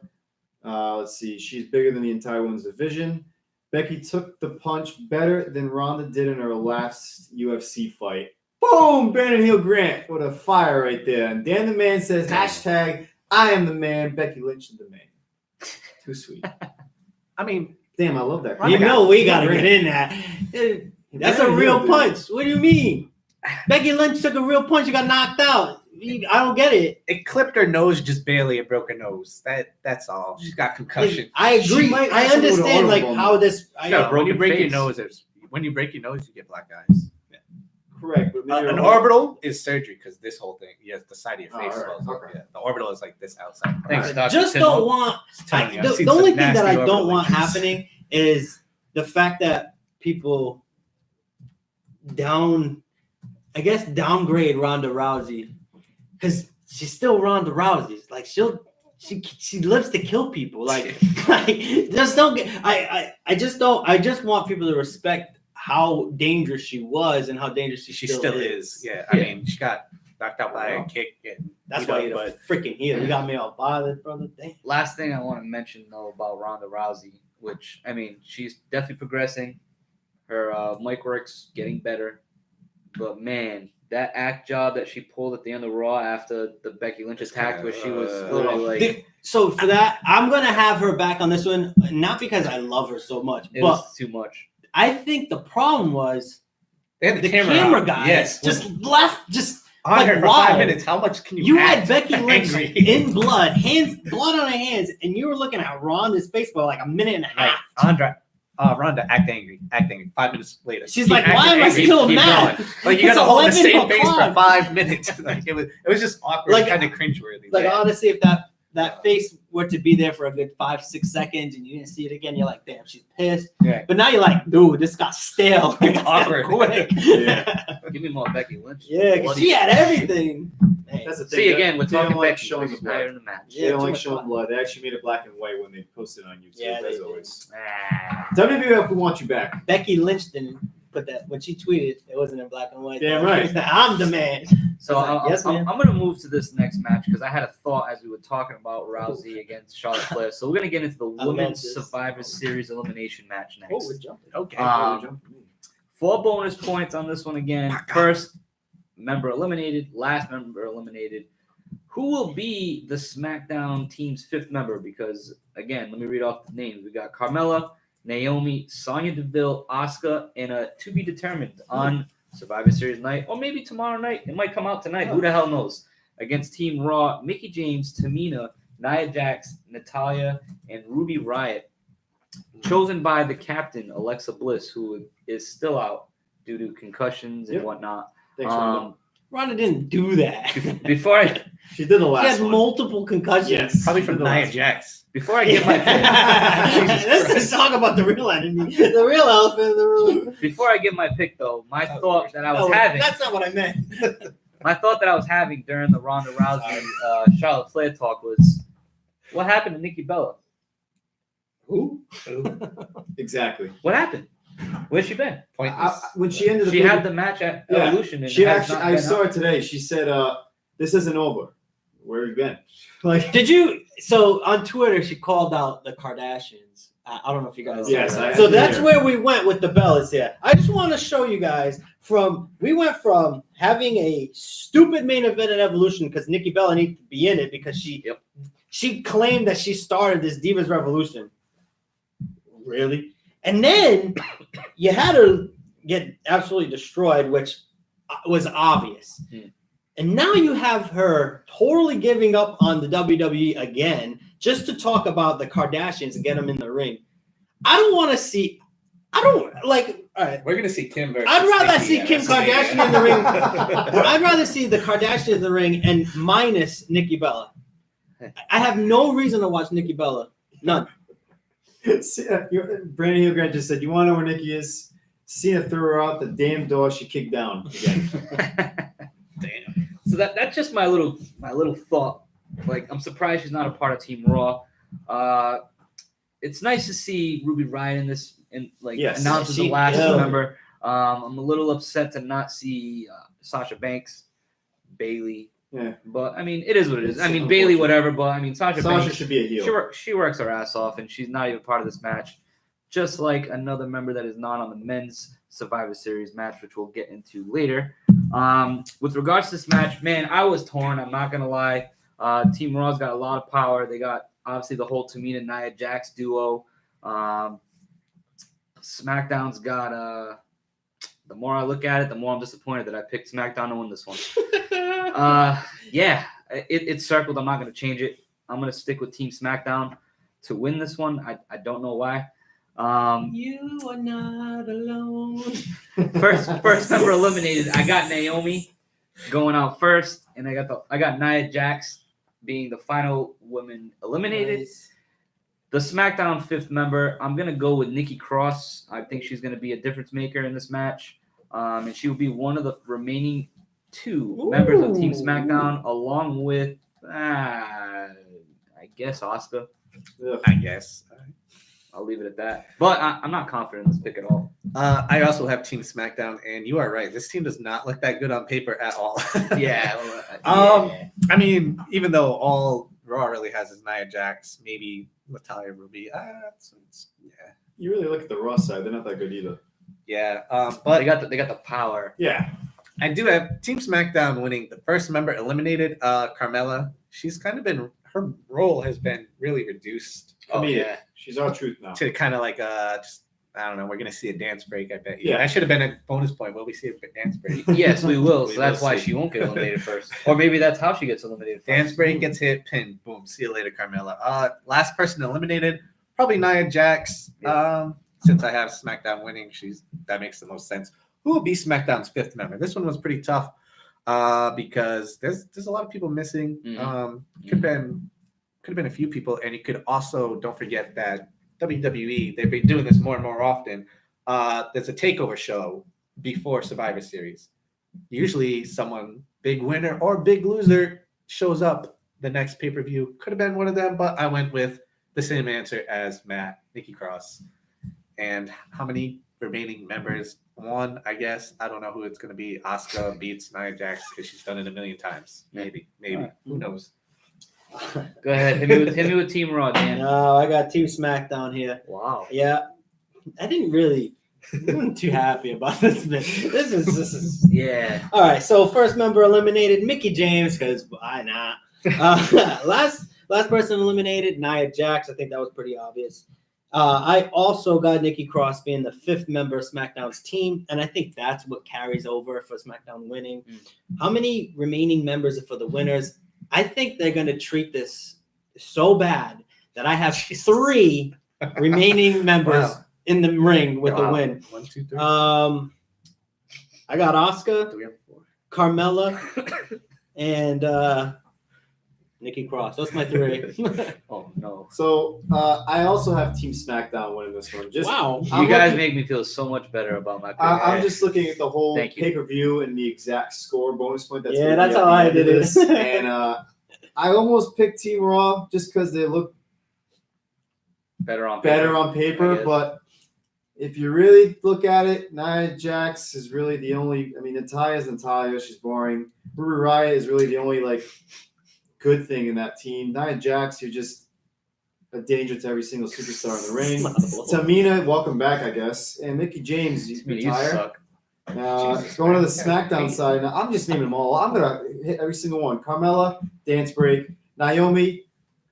Let's see, she's bigger than the entire women's division. Becky took the punch better than Ronda did in her last UFC fight. Boom! Brandon Heel Grant with a fire right there. And Dan the Man says, hashtag I am the man. Becky Lynch is the man. Too sweet. I mean, Damn, I love that. You know we gotta Grant. get in that. That's a Brandon real Heel, dude. punch. What do you mean? Becky Lynch took a real punch. You got knocked out. I don't get it. it clipped her nose just barely and broke her nose. That's all. She's got concussion. I She agree. might I have something with an understand like auto how this. I, No, when broken you break your face. nose, when you break your nose, you get black eyes. Correct. But maybe An you're- orbital is surgery because this whole thing, yes, the side of your Oh, face alright, swells up. okay. Yeah, the orbital is like this outside. Thanks, Alright. Dr. just Tindall. don't want. Just telling you, I've The seen only some thing that nasty I don't orbital want injuries. happening is the fact that people downgrade Ronda Rousey because she's still Ronda Rousey. Like she lives to kill people. Like just don't get. I just want people to respect how dangerous she was and how dangerous she She still still is. is. Yeah, I Yeah. mean, she got knocked out by a kick, and That's you know, why you're a freaking heel. You got me all bothered, brother. Damn. Last thing I want to mention though about Ronda Rousey, which I mean, she's definitely progressing. Her mic work's getting better, but man, that act job that she pulled at the end of Raw after the Becky Lynch attack, where she was literally like, So for that, I'm gonna have her back on this one, not because I love her so much, it but was too much. I think the problem was they had the camera out. guy Yes, just left, just on like, her for why? 5 minutes. How much can you? you had act Becky Lynch angry? in blood on her hands, and you were looking at Ronda's face for like a minute and a Like, half. Ronda, act angry. 5 minutes later, She's keep like, acting "Why am I angry, still keep mad?" going. Like you It's gotta hold the 11 same face for o'clock. 5 minutes. Like it was just awkward, Like, kind of cringeworthy. Like Yeah. honestly, if that face were to be there for a good 5-6 seconds and you didn't see it again, you're like, damn, she's pissed. Yeah. But now you're like, dude, this got stale. It got Awkward. quick. Yeah. Give me more Becky Lynch. Yeah, 'cause she had everything. Man. That's the thing. See again, we're They don't talking like Becky. showing the She's blood. higher in the match. They don't too like much showing fun. blood. They actually made it black and white when they posted on YouTube. Yeah, they as did. always. Ah. WWF, we want you back. Becky Lynch didn't put that when she tweeted. It wasn't in black and white. Damn though. right. I'm the man. So I was like, yes, I'm ma'am. going to move to this next match because I had a thought as we were talking about Rousey against Charlotte Flair. So we're going to get into the love Women's this. Survivor Series elimination match next. Oh, we're jumping. Okay. 4 bonus points on this one again. First member eliminated, last member eliminated. Who will be the SmackDown team's 5th member? Because, again, let me read off the names. We got Carmella, Naomi, Sonya Deville, Asuka, and a to be determined on Survivor Series night, or maybe tomorrow night. It might come out tonight. Who the hell knows? Against Team Raw, Mickie James, Tamina, Nia Jax, Natalia, and Ruby Riott. Chosen by the captain, Alexa Bliss, who is still out due to concussions and Yep. whatnot. Thanks, Ronda. Ronda didn't do that. Before I She did the She last had one. multiple concussions. Yes. Probably She from did the Nia last Jax. before I get my pick, Let's talk about the real enemy, the real elephant in the room. before I get my pick though, my thought that I was No, having, That's not what I meant. my thought that I was having during the Ronda Rousey Charlotte Flair talk was, what happened to Nikki Bella? Who? Exactly. What happened? Where's she been? Pointless. When she ended the She had the match at Yeah. Evolution. And She has actually, not I been saw out. her today. She said, "This isn't over. Where have you been? Like, Did you? So on Twitter, she called out the Kardashians. I don't know if you guys. Yes, saw that. I So did that's hear. where we went with the Bellas here. I just want to show you guys we went from having a stupid main event at Evolution because Nikki Bella needed to be in it because she claimed that she started this Divas Revolution. Really? And then you had her get absolutely destroyed, which was obvious. And now you have her totally giving up on the WWE again just to talk about the Kardashians and get them in the ring. I don't want to see. I don't like. All right. We're gonna see Kim versus. I'd rather Nikki see at Kim WrestleMania. Kardashian in the ring. I'd rather see the Kardashians in the ring and minus Nikki Bella. I have no reason to watch Nikki Bella. None. Brandon Hill Grant just said, "You want to know where Nikki is? Cena threw her out the damn door she kicked down again." Damn. So that's just my little thought. Like, I'm surprised she's not a part of Team Raw. It's nice to see Ruby Riott in this, and like Yes, announced as she the last killed it. member. I'm a little upset to not see Sasha Banks, Bailey. Yeah. But I mean, it is what it is. It's I mean, Bailey, unfortunate. whatever. But I mean, Sasha Sasha Banks, should be a heel. she works her ass off, and she's not even part of this match. Just like another member that is not on the men's Survivor Series match, which we'll get into later. With regards to this match, man, I was torn. I'm not gonna lie. Team Raw's got a lot of power. They got obviously the whole Tamina Nia Jax duo. SmackDown's got the more I look at it, the more I'm disappointed that I picked SmackDown to win this one. Yeah, it circled. I'm not gonna change it. I'm gonna stick with Team SmackDown to win this one. I don't know why. You are not alone. First member eliminated. I got Naomi going out first, and I got Nia Jax being the final woman eliminated. Nice. The SmackDown fifth member, I'm gonna go with Nikki Cross. I think she's gonna be a difference maker in this match, and she will be one of the remaining two members of Team SmackDown, along with I guess Asuka. Ugh. I guess. I'll leave it at that. But I'm not confident in this pick at all. I also have Team SmackDown, and you are right. This team does not look that good on paper at all. Yeah. I mean, even though all Raw really has is Nia Jax, maybe Natalya Ruby. Yeah, You really look at the Raw side; they're not that good either. yeah. But they But got the power. Yeah, I do have Team SmackDown winning. The first member eliminated, Carmella. She's kind of been her role has been really reduced comedic. She's our truth now. to kind of like just. I don't know. We're gonna see a dance break. I bet. Yeah. That should have been a bonus point. Will we see a dance break? Yes, we will. We So that's will why see. she won't get eliminated first. Or maybe that's how she gets eliminated first. Dance break gets hit, pin, boom. See you later, Carmella. Last person eliminated, probably Nia Jax. Since I have SmackDown winning, that makes the most sense. Who will be SmackDown's fifth member? This one was pretty tough because there's a lot of people missing. Could have been a few people, and you could also don't forget that WWE, they've been doing this more and more often. There's a takeover show before Survivor Series. Usually someone big winner or big loser shows up the next pay-per-view. Could have been one of them, but I went with the same answer as Matt, Nikki Cross. And how many remaining members? One, I guess. I don't know who it's going to be. Asuka beats Nia Jax because she's done it a million times. Maybe. Alright. Who knows? Go ahead. Hit me with Team Raw, Dan. No, I got Team SmackDown here. Wow. Yeah, I wasn't too happy about this. This is. Yeah. All right, so first member eliminated, Mickey James, because why not? Last person eliminated, Nia Jax. I think that was pretty obvious. I also got Nikki Cross being the fifth member of SmackDown's team, and I think that's what carries over for SmackDown winning. How many remaining members are for the winners? I think they're going to treat this so bad that I have three remaining members Wow. in the ring with the Wow. win. 1, 2, 3. I got Asuka, Do we have 4? Carmella, and Nikki Cross. That's my three. Oh no. So I also have Team SmackDown winning this one. Just Wow. I'm You guys looking- make me feel so much better about my pick. I'm just looking at the whole Thank you. pay-per-view and the exact score bonus point. That's Yeah, gonna be that's at how the I end of did it. this. And I almost picked Team Raw just because they look better on better on I paper. guess. But if you really look at it, Nia Jax is really the only. I mean, Natalya's Natalya. She's boring. Ruby Riott is really the only good thing in that team. Nia Jax, you're just a danger to every single superstar in the ring. Tamina, welcome back, I guess. And Mickey James, you You retire. suck. Jesus Going to the Christ. SmackDown side. Now, I'm just naming them all. I'm going to hit every single one. Carmella, dance break. Naomi,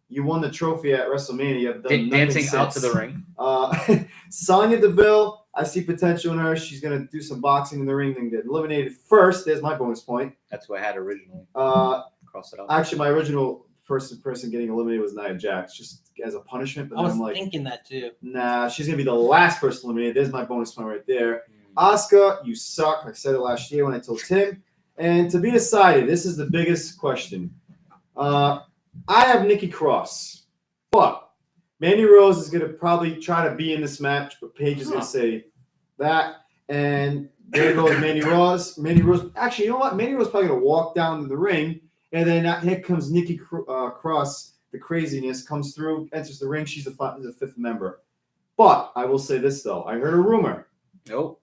you won the trophy at WrestleMania. You have done nothing Dancing since. out to the ring. Sonya Deville, I see potential in her. She's going to do some boxing in the ring and get eliminated first. There's my bonus point. That's what I had originally. Cross it out. Actually, my original person getting eliminated was Nia Jax, just as a punishment. But I then was I'm like, thinking that too. nah, she's going to be the last person eliminated. There's my bonus point right there. Asuka, you suck. I said it last year when I told Tim. And to be decided, this is the biggest question. I have Nikki Cross, but Mandy Rose is going to probably try to be in this match, but Paige is going to say that. And there goes Mandy Rose. Mandy Rose, actually, you know what? Mandy Rose is probably going to walk down to the ring, and then here comes Nikki Cross. The craziness comes through, enters the ring. She's the fifth member. But I will say this, though. I heard a rumor. Nope.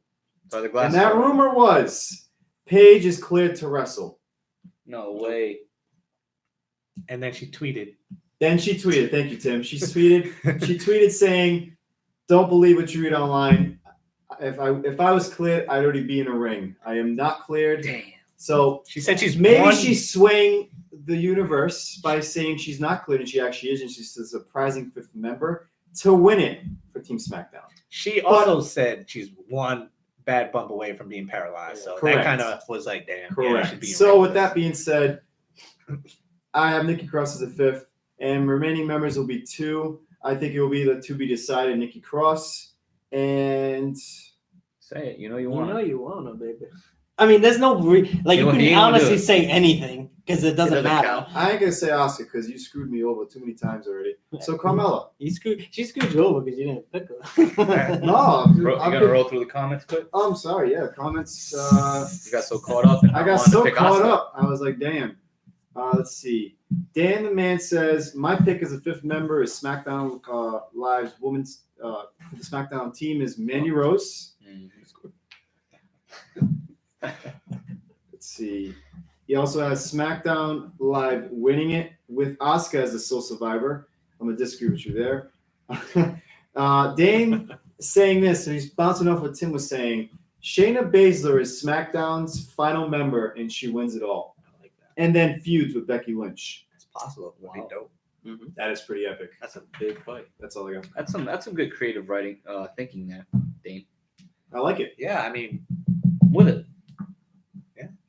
So the And glass. that rumor was Paige is cleared to wrestle. No way. And then she tweeted. Then she tweeted, thank you, Tim. She tweeted saying, "Don't believe what you read online. If I was cleared, I'd already be in a ring. I am not cleared." Damn. So She said she's maybe won- she's swaying the universe by saying she's not cleared and she actually is, and she's a surprising fifth member to win it for Team SmackDown. She also said she's one bad bump away from being paralyzed. So Correct. that kind of was like, damn. Yeah, Correct. she'd be in So ring with for that this. being said, I have Nikki Cross as a fifth, and remaining members will be two. I think it will be the to be decided Nikki Cross and Say it. You know you You want. know you want to, baby. I mean, there's no You you know, he can ain't gonna do honestly it. say anything because it doesn't matter. count. I ain't gonna say Oscar because you screwed me over too many times already. So Carmella, She screwed you over because you didn't pick her. no, dude, Bro, you I'm, gonna roll through the comments quick? I'm sorry. Yeah, comments. You got so caught up. And I got wanted to so pick caught Asuka. up. I was like, damn. Let's see. Dan the Man says my pick as a fifth member is SmackDown Live's women's for the SmackDown team is Mandy Rose. Mm. Let's see. He also has SmackDown Live winning it with Asuka as the sole survivor. I'm gonna disagree with you there. Dane saying this, and he's bouncing off what Tim was saying. Shayna Baszler is SmackDown's final member, and she wins it all, I like that. and then feuds with Becky Lynch. It's possible. It would be Wow. dope. That is pretty epic. That's a big fight. That's all I got. That's some good creative writing, thinking there, Dane. I like it. Yeah, I mean, With it.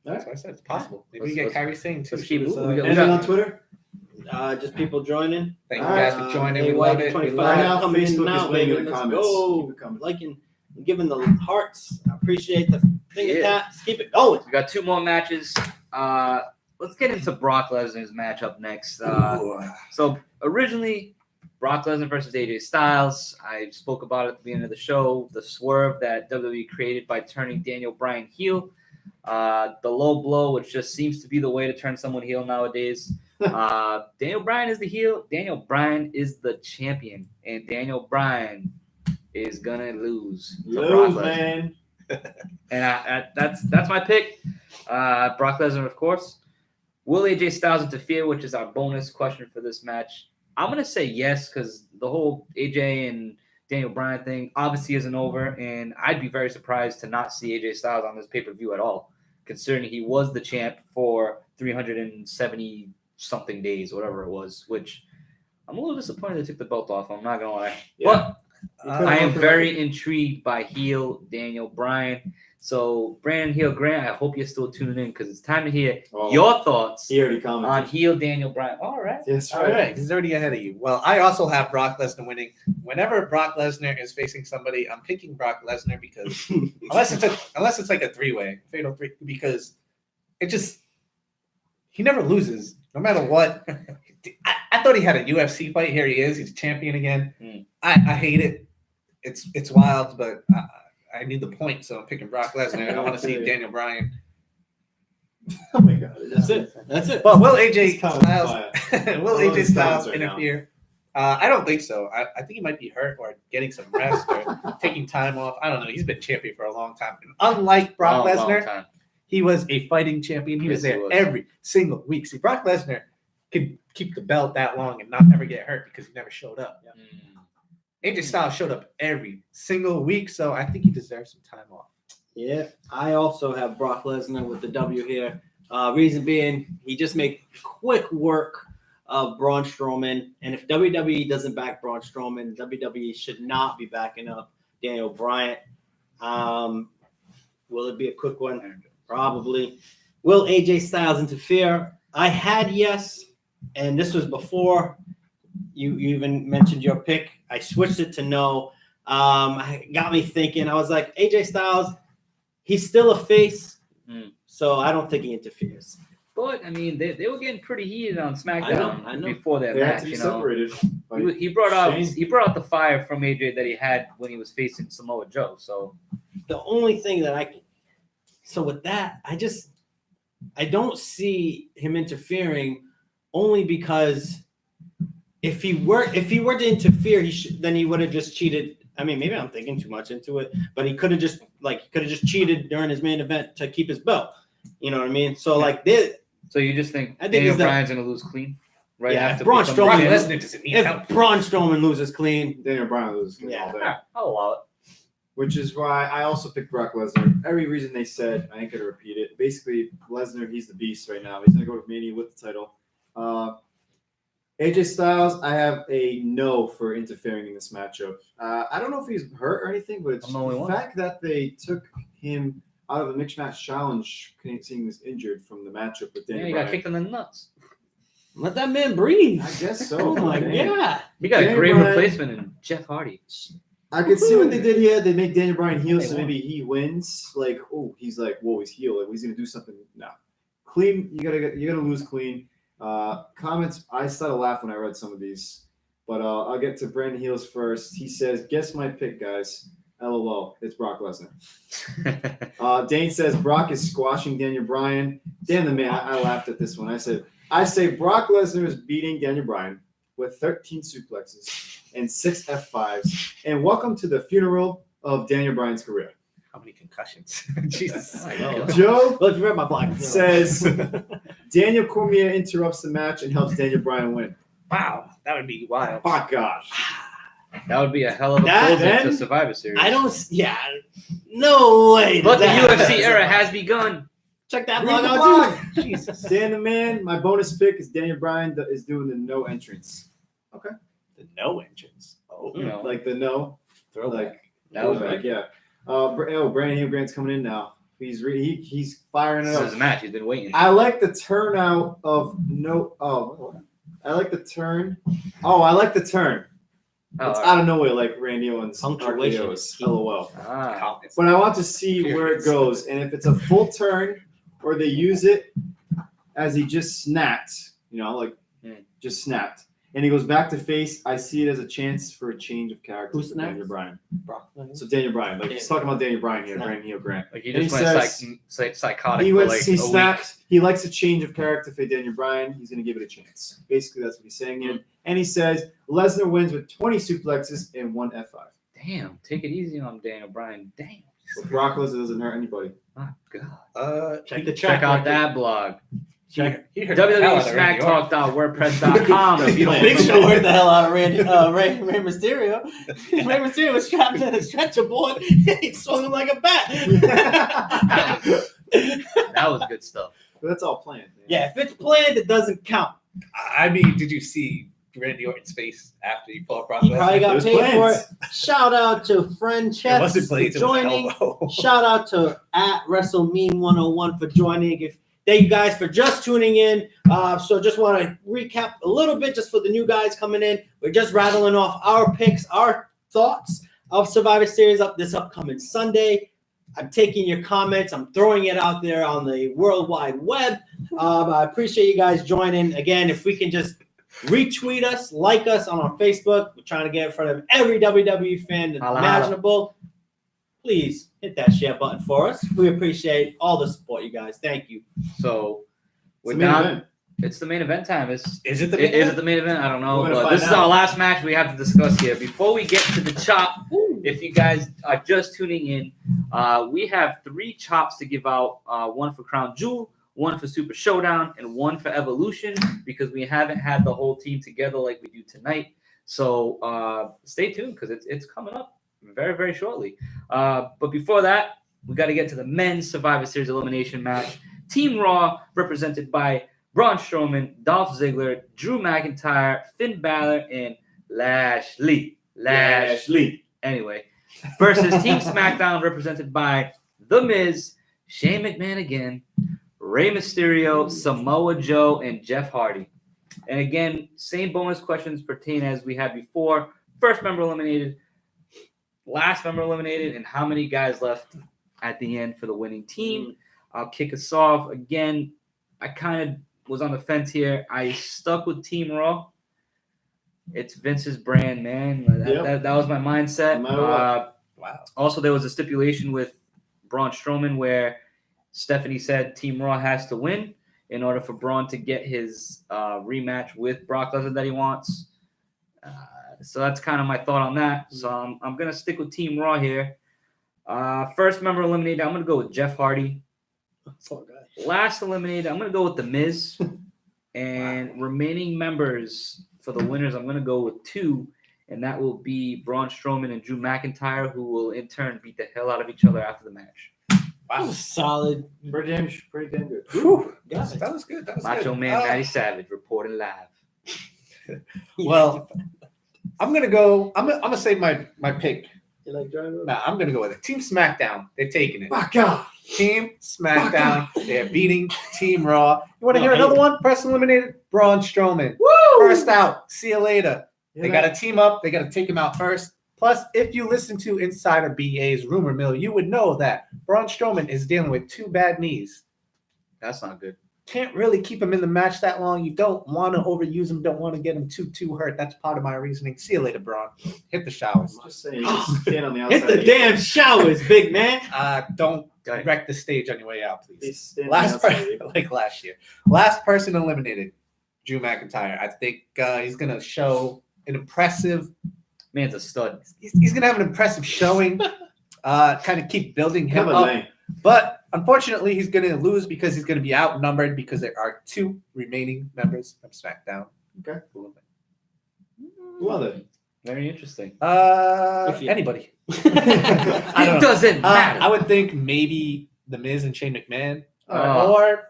that's what I said. It's possible. Maybe Let's- we get let's- Kyrie Sane too. let's She keep was, moving. We got- Anything on Twitter? Just people joining. Thank you All guys right, for joining. Hey, We love White it. We 25 love Right it. now, coming in Facebook now, is laying baby. in the Let's comments. go. Keep it coming. Liking, giving the hearts. I appreciate the finger Yeah. taps. Keep it going. We got two more matches. Let's get into Brock Lesnar's match up next. So originally, Brock Lesnar versus AJ Styles. I spoke about it at the beginning of the show. The swerve that WWE created by turning Daniel Bryan heel. The low blow, which just seems to be the way to turn someone heel nowadays. Daniel Bryan is the heel. Daniel Bryan is the champion, and Daniel Bryan is gonna lose. to Brock Lose, Lesnar. man. And that's my pick. Brock Lesnar, of course. Will AJ Styles interfere, which is our bonus question for this match? I'm going to say yes, because the whole AJ and Daniel Bryan thing obviously isn't over, and I'd be very surprised to not see AJ Styles on this pay-per-view at all, considering he was the champ for 370-something days, whatever it was, which I'm a little disappointed they took the belt off. I'm not going to lie. Yeah. But I am very intrigued by heel Daniel Bryan. So, Brandon Heel Grant, I hope you're still tuning in because it's time to hear Oh, your thoughts he already on commented. heel Daniel Bryan. All right. Yes, All right, he's already ahead of you. Well, I also have Brock Lesnar winning. Whenever Brock Lesnar is facing somebody, I'm picking Brock Lesnar because unless it's like a three-way, fatal three, because he never loses, no matter what. I thought he had a UFC fight. Here he is. He's champion again. Mm. I hate it. It's wild, but I need the point, so I'm picking Brock Lesnar. I want to see Daniel Bryan. Oh my god. That's it. That's it. But will AJ He's coming Styles fire. will Oh, AJ he's Styles right now. interfere? I don't think so. I think he might be hurt or getting some rest or taking time off. I don't know. He's been champion for a long time. And unlike Brock Long Lesnar, time. he was a fighting champion. He was Yes, he there was. every single week. See, Brock Lesnar, could keep the belt that long and not ever get hurt because he never showed up. AJ Styles showed up every single week, so I think he deserves some time off. Yeah, I also have Brock Lesnar with the W here. Reason being, he just made quick work of Braun Strowman. And if WWE doesn't back Braun Strowman, WWE should not be backing up Daniel Bryan. Will it be a quick one? Probably. Will AJ Styles interfere? I had yes, and this was before you even mentioned your pick. I switched it to no. It got me thinking. I was like, AJ Styles, he's still a face, so I don't think he interferes. But I mean, they were getting pretty heated on SmackDown I know. before that They had match. to be You know, separated. by he brought out Shane. the fire from AJ that he had when he was facing Samoa Joe. So The only thing that so with that, I don't see him interfering only because if he were to interfere, then he would have just cheated. I mean, maybe I'm thinking too much into it, but he could have just cheated during his main event to keep his belt. You know what I mean? So So you just think I think Daniel he's the- Bryan's gonna lose clean? Right Yeah, after Braun becoming Strowman- champion? Brock Lesnar doesn't need help. if Braun Strowman loses clean, Daniel Bryan loses Yeah. all day. Yeah, I'll allow it. Which is why I also picked Brock Lesnar. Every reason they said, I ain't gonna repeat it. Basically, Lesnar, he's the beast right now. He's gonna go to Mania with the title. AJ Styles, I have a no for interfering in this matchup. I don't know if he's hurt or anything, but it's I'm the only the one. fact that they took him out of the mixed match challenge, seeing he was injured from the matchup with Yeah, Daniel he got Bryan. kicked in the nuts. let that man breathe. I guess so. Oh my man. god. He got a Daniel great Bryan- replacement in Jeff Hardy. I could see what they did here. They make Daniel Bryan heel, They so won. maybe he wins. Like, oh, he's like, whoa, he's heel. Like, he's gonna do something. No, clean. You gotta lose clean. Comments. I started to laugh when I read some of these, but I'll get to Brandon Heels first. He says, "Guess my pick, guys." LOL. It's Brock Lesnar. Dane says Brock is squashing Daniel Bryan. Damn the man. I laughed at this one. I say Brock Lesnar is beating Daniel Bryan with 13 suplexes and 6 F5s. And welcome to the funeral of Daniel Bryan's career. How many concussions? Jesus. I know. Joe Well, if you read my blog, says Daniel Cormier interrupts the match and helps Daniel Bryan win. Wow, that would be wild. Oh, gosh. That would be a hell of a That closing then- to Survivor Series. no way. But the does that UFC happen. era has begun. Check that Read blog the out blog. too. Jesus. Dan the man, my bonus pick is Daniel Bryan is doing the no entrance. The no entrance. Oh, You know, Like the no. throwback. Like, that was like, like yeah. Brandon Heel Grant's coming in now. He's firing it this is up. his match. He's been waiting. I like the turnout of no. Oh, I like the turn. Oh, I like the turn. Oh, It's all right. out of nowhere, like Randy Owens. Punctuation RKOs. is key. LOL. Ah, But I want to see where it goes, and if it's a full turn, or they use it as he just snapped, just snapped, and he goes back to face. I see it as a chance for a change of character Who for snapped? Daniel Bryan. Brock Lesnar. So Daniel Bryan, like he's talking about Daniel Bryan here, Snap. Brandon Heel Grant. like he And just he went says- psychotic He for went, like he a snapped. He likes a change of character for Daniel Bryan. He's going to give it a chance. Basically, that's what he's saying here. And he says Lesnar wins with 20 suplexes and 1 F5. week. Damn, take it easy on Daniel Bryan. Damn. So Brock Lesnar doesn't hurt anybody. My God. Check the Check track out record. that blog. He heard the hell out of Randy Orton. www.smacktalk.wordpress.com if you don't Big Show remember. heard the hell out of Rey Mysterio. Rey Mysterio was strapped to the stretcher board. He swung him like a bat. That was good stuff. But that's all planned. Man. Yeah, if it's planned, it doesn't count. I mean, did you see Randy Orton's face after he fought Brock He probably Lesnar? got was paid for it. planned. Shout out to friend It Chef wasn't for blades, it was joining. elbow. Shout out to at WrestleMeme101 for joining. Thank you guys for just tuning in. So just want to recap a little bit just for the new guys coming in. We're just rattling off our picks, our thoughts of Survivor Series up this upcoming Sunday. I'm taking your comments. I'm throwing it out there on the World Wide Web. I appreciate you guys joining. Again, if we can just retweet us, like us on our Facebook. We're trying to get in front of every WWE fan Holla, imaginable. Please hit that share button for us. We appreciate all the support, you guys. Thank you. So we're It's the main down. event. It's the main event time. Is Is it the it the main event? I don't know. We're gonna But find this is out. our last match we have to discuss here. Before we get to the chop, if you guys are just tuning in, we have 3 chops to give out. One for Crown Jewel, one for Super Showdown, and one for Evolution because we haven't had the whole team together like we do tonight. So stay tuned because it's coming up very, very shortly. But before that, we got to get to the men's Survivor Series elimination match. Team Raw, represented by Braun Strowman, Dolph Ziggler, Drew McIntyre, Finn Balor, and Lashley. Anyway, versus Team SmackDown, represented by The Miz, Shane McMahon again, Rey Mysterio, Samoa Joe, and Jeff Hardy. And again, same bonus questions pertain as we had before. First member eliminated, last member eliminated, and how many guys left at the end for the winning team. I'll kick us off. Again, I kind of was on the fence here. I stuck with Team Raw. It's Vince's brand, man. That was my mindset. Wow. Also, there was a stipulation with Braun Strowman where Stephanie said Team Raw has to win in order for Braun to get his rematch with Brock Lesnar that he wants. So that's kind of my thought on that. So I'm going to stick with Team Raw here. First member eliminated, I'm going to go with Jeff Hardy. Last eliminated, I'm going to go with The Miz. And remaining members for the winners, I'm going to go with 2. And that will be Braun Strowman and Drew McIntyre, who will in turn beat the hell out of each other after the match. Wow, solid. Pretty damn good. Whew. That was good. That was Macho good. Man Matty Savage reporting live. Well, I'm gonna say my pick. You like driving? Nah, I'm gonna go with it. Team SmackDown. They're taking it. My God. Team SmackDown. They're beating Team Raw. You want to No, hear another hey. one? Person eliminated. Braun Strowman. Woo! First out. See you later. Yeah, They got to team up. They got to take him out first. Plus, if you listen to Insider BA's rumor mill, you would know that Braun Strowman is dealing with 2 bad knees. That's not good. Can't really keep him in the match that long. You don't want to overuse him. Don't want to get him too hurt. That's part of my reasoning. See you later, Braun. Hit the showers. I'm just saying, you just stand on the outside. Hit the damn showers, big man. Don't Okay. wreck the stage on your way out, They please. stand on the Last outside. person, like last year. Last person eliminated, Drew McIntyre. I think he's gonna show an impressive. Man's a stud. He's gonna have an impressive showing. Kind of keep building him Come up. on, man. But unfortunately, he's going to lose because he's going to be outnumbered because there are 2 remaining members from SmackDown. Okay. Who will win. Who are they? Very interesting. Anybody. It don't know. doesn't matter. I would think maybe The Miz and Shane McMahon, Oh. or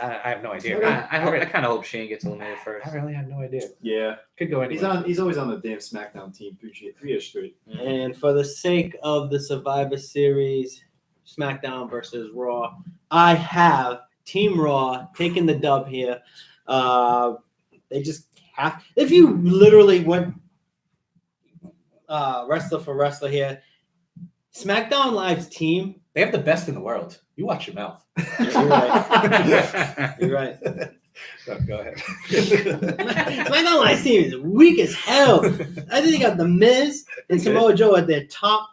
I have no idea. I kind of hope Shane gets eliminated first. I really have no idea. Yeah. Could go anywhere. He's always on the damn SmackDown team 3 years straight. And for the sake of the Survivor Series, SmackDown versus Raw, I have Team Raw taking the dub here. They just have. If you literally went wrestler for wrestler here, SmackDown Live's team. They have the best in the world. You watch your mouth. You're right. You're right. Go ahead. SmackDown Live's team is weak as hell. I think they got The Miz and Samoa Joe at their top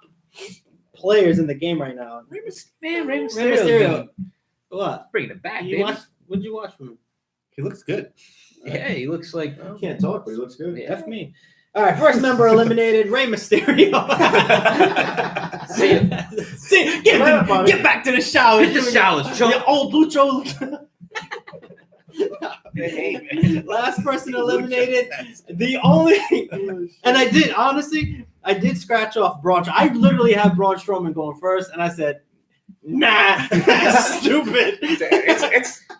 players in the game right now. Rey Rey Mysterio. Mysterio. What? Bringing it back, You baby. watch? What'd you watch from him? He looks good. Yeah, he looks like. He can't talk, but he looks good. Yeah. F me. All right, first member eliminated, Rey Mysterio. See ya. See, Laugh on get it. back to the shower. Hit the showers, You Joe. old Lucho. Last person eliminated. The only, and I did honestly, I did scratch off Braun. I literally had Braun Strowman going first, and I said, "Nah, that's stupid."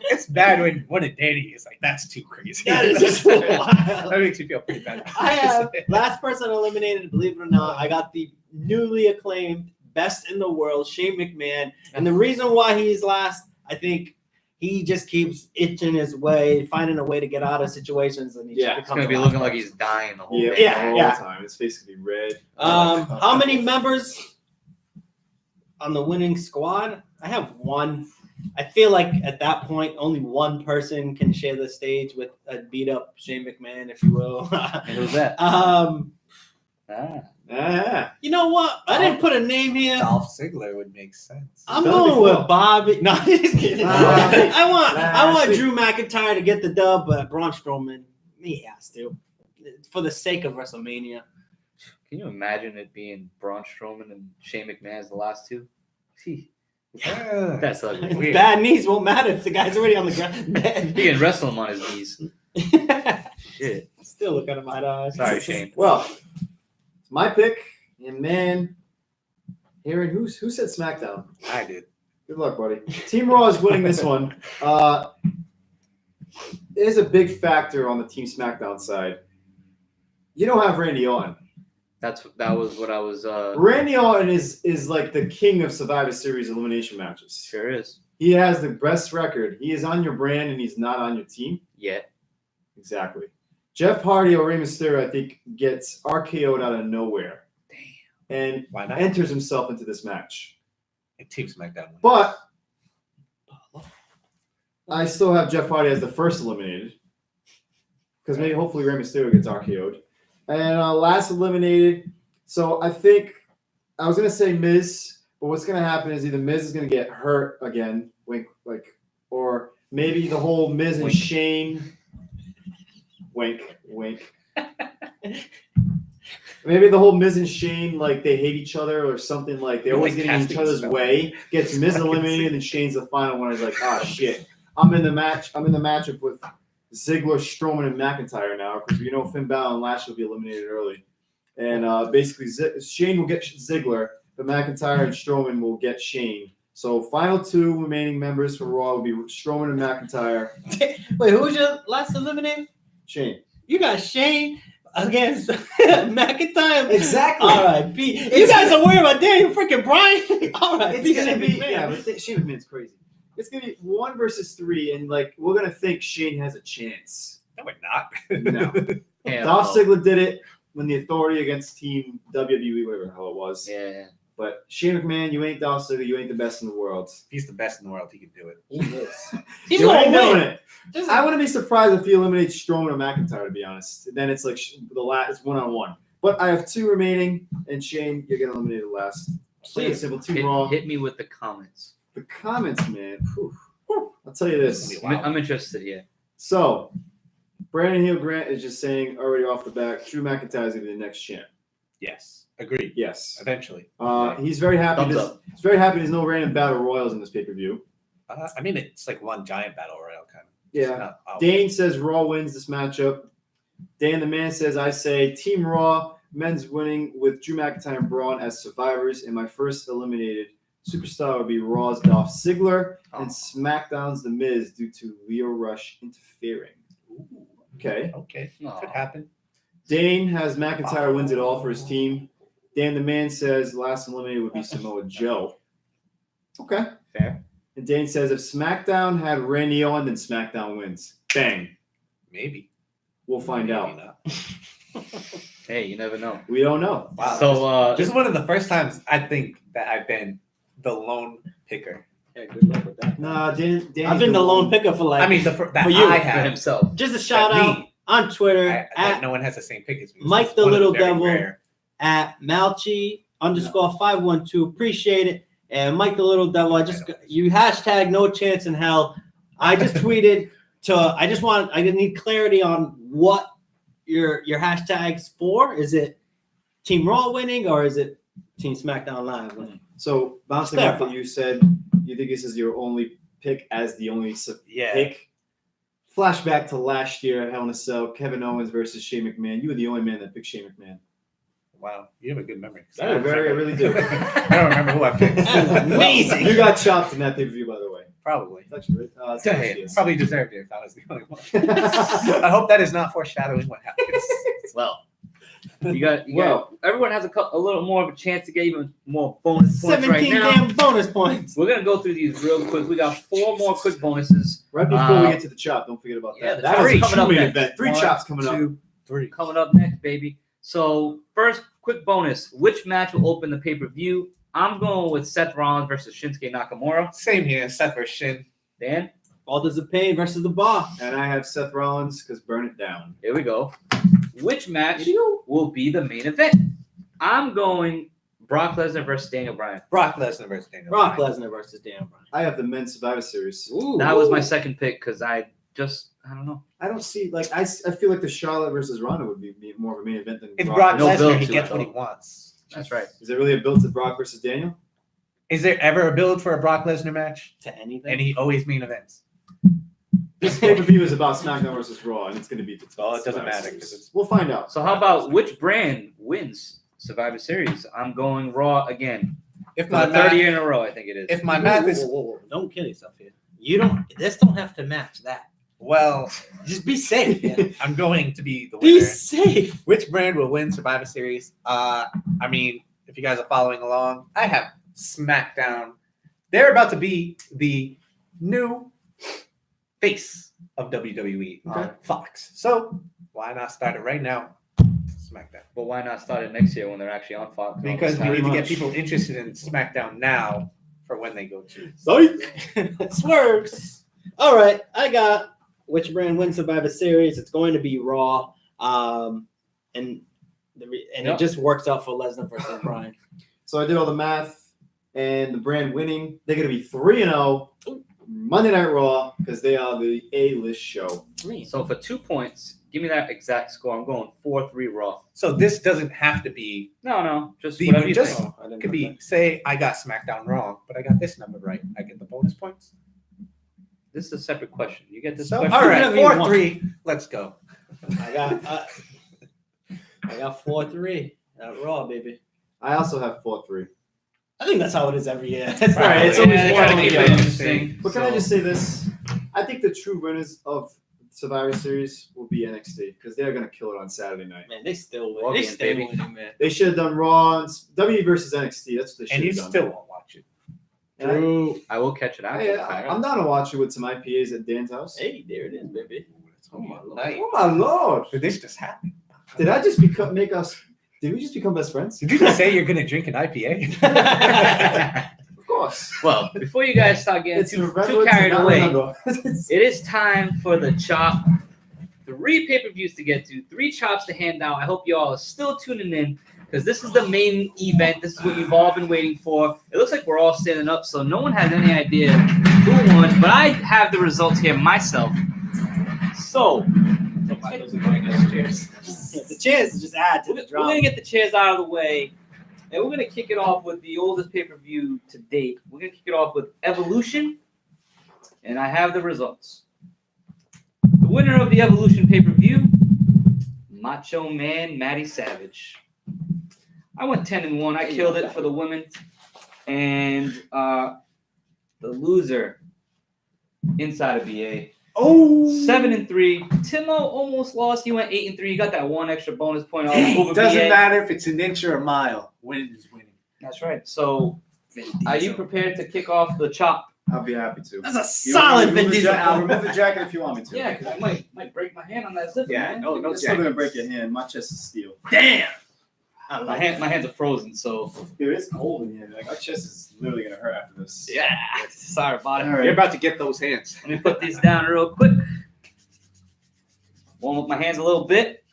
It's bad when a Danny is like, that's too crazy. That is just wild. That makes you feel pretty bad. I have last person eliminated. Believe it or not, I got the newly acclaimed best in the world, Shane McMahon, and the reason why he's last, I think. He just keeps itching his way, finding a way to get out of situations, and he Yeah, just It's becomes gonna be a looking last like person. he's dying the whole Yeah, day. Yeah, the whole yeah. time. It's basically red. How many members on the winning squad? I have 1. I feel like at that point, only one person can share the stage with a beat up Shane McMahon, if you will. And who's that? Ah. You know what? I didn't put a name here. Dolph Ziggler would make sense. I'm Done going before. with Bobby. No, just kidding. Lashley. I want Lashley. Drew McIntyre to get the dub, but Braun Strowman, he has to, for the sake of WrestleMania. Can you imagine it being Braun Strowman and Shane McMahon as the last 2? Gee, Yeah. That's ugly. Weird. Bad knees won't matter if the guy's already on the ground. He can wrestle him on his knees. Shit. Still look at him eye to eye. Sorry, Shane. Well, it's my pick, and man, Aaron, who said SmackDown? I did. Good luck, buddy. Team Raw is winning this one. It is a big factor on the Team SmackDown side. You don't have Randy Orton. That was what I was. Randy Orton is like the king of Survivor Series elimination matches. Sure is. He has the best record. He is on your brand, and he's not on your team. Yeah. Exactly. Jeff Hardy or Rey Mysterio, I think, gets RKO'd out of nowhere. And Why not? enters himself into this match. And Team SmackDown. But I still have Jeff Hardy as the first eliminated. Because maybe hopefully Rey Mysterio gets RKO'd. And last eliminated. So I think I was gonna say Miz, but what's gonna happen is either Miz is gonna get hurt again, or maybe the whole Miz and Wink. Shane. Wink. Maybe the whole Miz and Shane, like they hate each other or something, like they're always Like getting in each casting other's stuff. way. Gets Miz eliminated and Shane's the final one. He's like, ah, shit. I'm in the matchup with Ziggler, Strowman, and McIntyre now because we know Finn Balor and Lashley will be eliminated early. And basically, Shane will get Ziggler, but McIntyre and Strowman will get Shane. So final two remaining members for Raw will be Strowman and McIntyre. Wait, who was your last eliminated? Shane. You got Shane against McIntyre. Exactly. R.I.P. You guys are worried about Daniel freaking Bryan. R.I.P. It's gonna be Shane McMahon. but Shane McMahon's crazy. It's gonna be 1 versus 3, and like we're gonna think Shane has a chance. No, we're not. No. Hell Dolph no. Ziggler did it when the Authority against Team WWE, whatever the hell it was. Yeah. But Shane McMahon, you ain't Dolph Ziggler. You ain't the best in the world. If he's the best in the world, he can do it. He is. He's You gonna ain't doing win. it. Just- I wouldn't be surprised if he eliminates Strowman or McIntyre, to be honest. Then it's like the last, it's 1-on-1. But I have 2 remaining, and Shane, you're getting eliminated last. Plain and simple, Team Raw. Hit me with the comments. The comments, man. Whew. I'll tell you this. Wow. I'm interested. Yeah. So, Brandon Hill Grant is just saying already off the bat, Drew McIntyre is going to be the next champ. Yes. Agreed. Yes. Eventually. He's very happy. Thumbs up. He's very happy there's no random battle royals in this pay-per-view. I mean, it's like one giant battle royale kind of. Yeah. Dane says Raw wins this matchup. Dan the Man says, I say Team Raw, men's winning with Drew McIntyre and Braun as survivors. And my first eliminated superstar would be Raw's Dolph Ziggler and SmackDown's The Miz due to Leo Rush interfering. Okay. Okay. Aw. Could happen. Dane has McIntyre wins it all for his team. Dan the Man says last eliminated would be Samoa Joe. Okay. Fair. And Dane says if SmackDown had Randy Orton, then SmackDown wins. Bang. Maybe. We'll find Maybe out. not. Hey, you never know. We don't know. Wow. So This is one of the first times I think that I've been the lone picker. Yeah, good luck with that. Nah, Dan. I've been the lone picker for like. I mean, that For you, I for have. himself. just a shout That out me. on Twitter That at no one has the same pick as me. Mike It's the one of Little very Devil. rare. at Malchi_512. Appreciate it. And Mike the Little Devil, you hashtag no chance in hell. I just tweeted I need clarity on what your hashtags for. Is it Team Raw winning or is it Team SmackDown Live winning? So bouncing off what you said, you think this is your only pick as the only Yeah. pick? Flashback to last year, Hell in a Cell, Kevin Owens versus Shane McMahon. You were the only man that picked Shane McMahon. Wow. You have a good memory. I really do. I don't remember who I picked. Amazing. You got chopped in that pay-per-view, by the way. Probably. That's right. It's Damn, delicious. probably deserved it if I was the only one. I hope that is not foreshadowing what happens. Well, you got. Well. Everyone has a little more of a chance to get even more bonus points 17 right now. damn bonus points. We're gonna go through these real quick. We got 4 more quick bonuses Right before we get to the chop, don't forget about yeah, that. the That chop is is a coming up true main next. event. 3 1, chops coming up. 2, 3. coming up next, baby. So first, quick bonus: which match will open the pay-per-view? I'm going with Seth Rollins versus Shinsuke Nakamura. Same here. Seth versus Shin. Dan, Authors of Pain versus The Bar. And I have Seth Rollins because Burn It Down. here we go. Which match will be the main event? I'm going Brock Lesnar versus Daniel Bryan. Brock Lesnar versus Daniel Brock Bryan. Lesnar versus Dan Bryan. I have the men's Survivor Series. Ooh, That was my second pick because I don't know. I don't see I feel like the Charlotte versus Ronda would be more of a main event than It's Brock. Brock No build Lesnar. He to gets it, what he though. wants. That's right. Is it really a build to Brock versus Daniel? Is there ever a build for a Brock Lesnar match? To anything. And he always main events. This pay-per-view is about SmackDown versus Raw, and it's going to be. Well, it doesn't Survivor matter, Series. 'cause it's- We'll find out. So how about which brand wins Survivor Series? I'm going Raw again. If For my the third math, year in a row, I think it is. if my math is Whoa. Don't kill yourself here. You don't. This don't have to match that. well, Just be safe. Yeah. I'm going to be the Be winner. safe. Which brand will win Survivor Series? I mean, if you guys are following along, I have SmackDown. They're about to be the new face of WWE on Fox. So why not start it right now? SmackDown. But why not start it next year when they're actually on Fox? Because we Pretty need to get much. people interested in SmackDown now for when they go to. Swerves. All right, I got which brand wins Survivor Series. It's going to be Raw, and Yep. it just works out for Lesnar versus Bryan. So I did all the math, and the brand winning, they're going to be 3-0 Monday Night Raw because they are the A-list show. So for 2 points, give me that exact score. I'm going 4-3 Raw. So this doesn't have to be. No, just The- whatever you just- think. I didn't It could know be that. say I got SmackDown wrong, but I got this number right. I get the bonus points. This is a separate question. You get this So- question. All right, Whatever you want. 4-3. Let's go. I got 4-3 at Raw, baby. I also have 4-3. I think that's how it is every year. Right, it's Yeah, always they one try or to keep the it other. interesting. But can I just say this? I think the true winners of Survivor Series will be NXT because they're going to kill it on Saturday night. Man, they still win. Well, They yeah, still baby. winning, man. They should have done Raw and W versus NXT. That's what they should And you have done. still won't watch it. And I- I will catch it out. Hey, I'm down to watch it with some IPAs at Dan's house. Hey, there it is, baby. Oh my Lord. Oh my lord! Did this just happen? Did I just make us? Did we just become best friends? Did you just say you're gonna drink an IPA? Of course. Well, before you guys start getting It's too irrelevant to carried not away, remember. it is time for the chop. 3 pay-per-views to get to, 3 chops to hand out. I hope you all are still tuning in because this is the main event. This is what you've all been waiting for. It looks like we're all standing up, so no one has any idea who won, but I have the results here myself. So, The chance just add to we're the going drama. to get the chairs out of the way, and we're going to kick it off with the oldest pay-per-view to date. We're going to kick it off with Evolution, and I have the results. The winner of the Evolution pay-per-view, Macho Man Matty Savage. I went 10-1. I killed it for the women, and the loser, Inside of BA, Oh, 7-3. Timo almost lost. He went 8-3. He got that 1 extra bonus point over Doesn't BA. matter if it's an inch or a mile. Winning is winning. That's right. So, are you prepared to kick off the chop? I'll be happy to. That's a You solid remove Vin the Diesel. I'll remove the jacket if you want me to. Yeah, because I might break my hand on that zipper. Yeah, man. no It's still gonna jackets. break your hand. My chest is steel. Damn. I My like my hands are frozen. So Dude, it's cold in here. Like my chest is literally gonna hurt after this. yeah, sorry about it. All right. You're about to get those hands. Let me put these down real quick. Warm up my hands a little bit.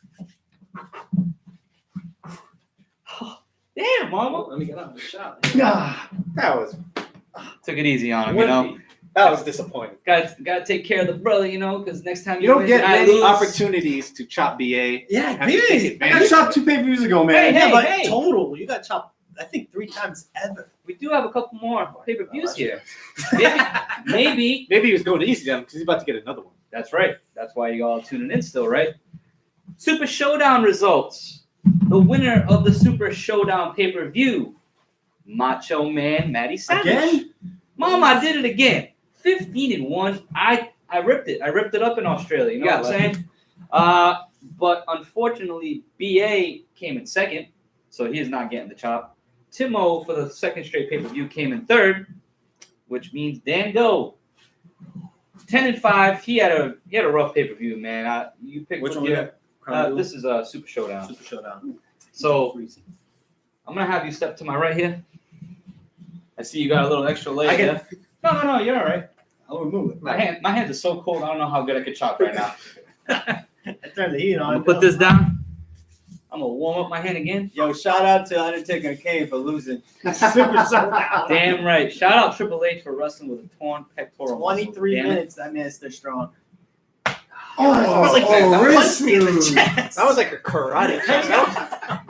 Damn, mama. Let me get out of the shot. Ah, that was. Took it easy on him, you know. That was disappointing. Gotta take care of the brother, you know, because next time You don't win, get I many lose. opportunities to chop BA. Yeah, Have to take big. advantage I chopped 2 pay-per-views ago, man. Hey, Yeah, but hey. total, you got chopped. I think 3 times ever. We do have a couple more pay-per-views Oh, here. Maybe. Maybe he was going easy on him because he's about to get another one. That's right. That's why you all tuning in still, right? Super Showdown results. The winner of the Super Showdown pay-per-view, Macho Man Matty Savage. Again? Mom, I did it again. 15-1. I ripped it. I ripped it up in Australia. You know what I'm saying? But unfortunately, BA came in second, so he is not getting the chop. Timo, for the second straight pay-per-view, came in third, which means Dan Go. 10-5. He had a rough pay-per-view, man. You picked Which what one you- was that? this is a Super Showdown. Super Showdown. So I'm gonna have you step to my right here. I see you got a little extra leg I can- there. No, you're all right. I'll remove it. My hands are so cold. I don't know how good I could chop right now. I turned the heat on. I'm gonna put this down. I'm gonna warm up my hand again. Yo, shout out to Undertaker and Kane for losing. Super Showdown. Damn right. Shout out Triple H for wrestling with a torn pectoral. muscle. 23 Damn it. minutes. That man's still strong. Oh, like that. wrist Punch me in the dude. chest. That was like a karate chop.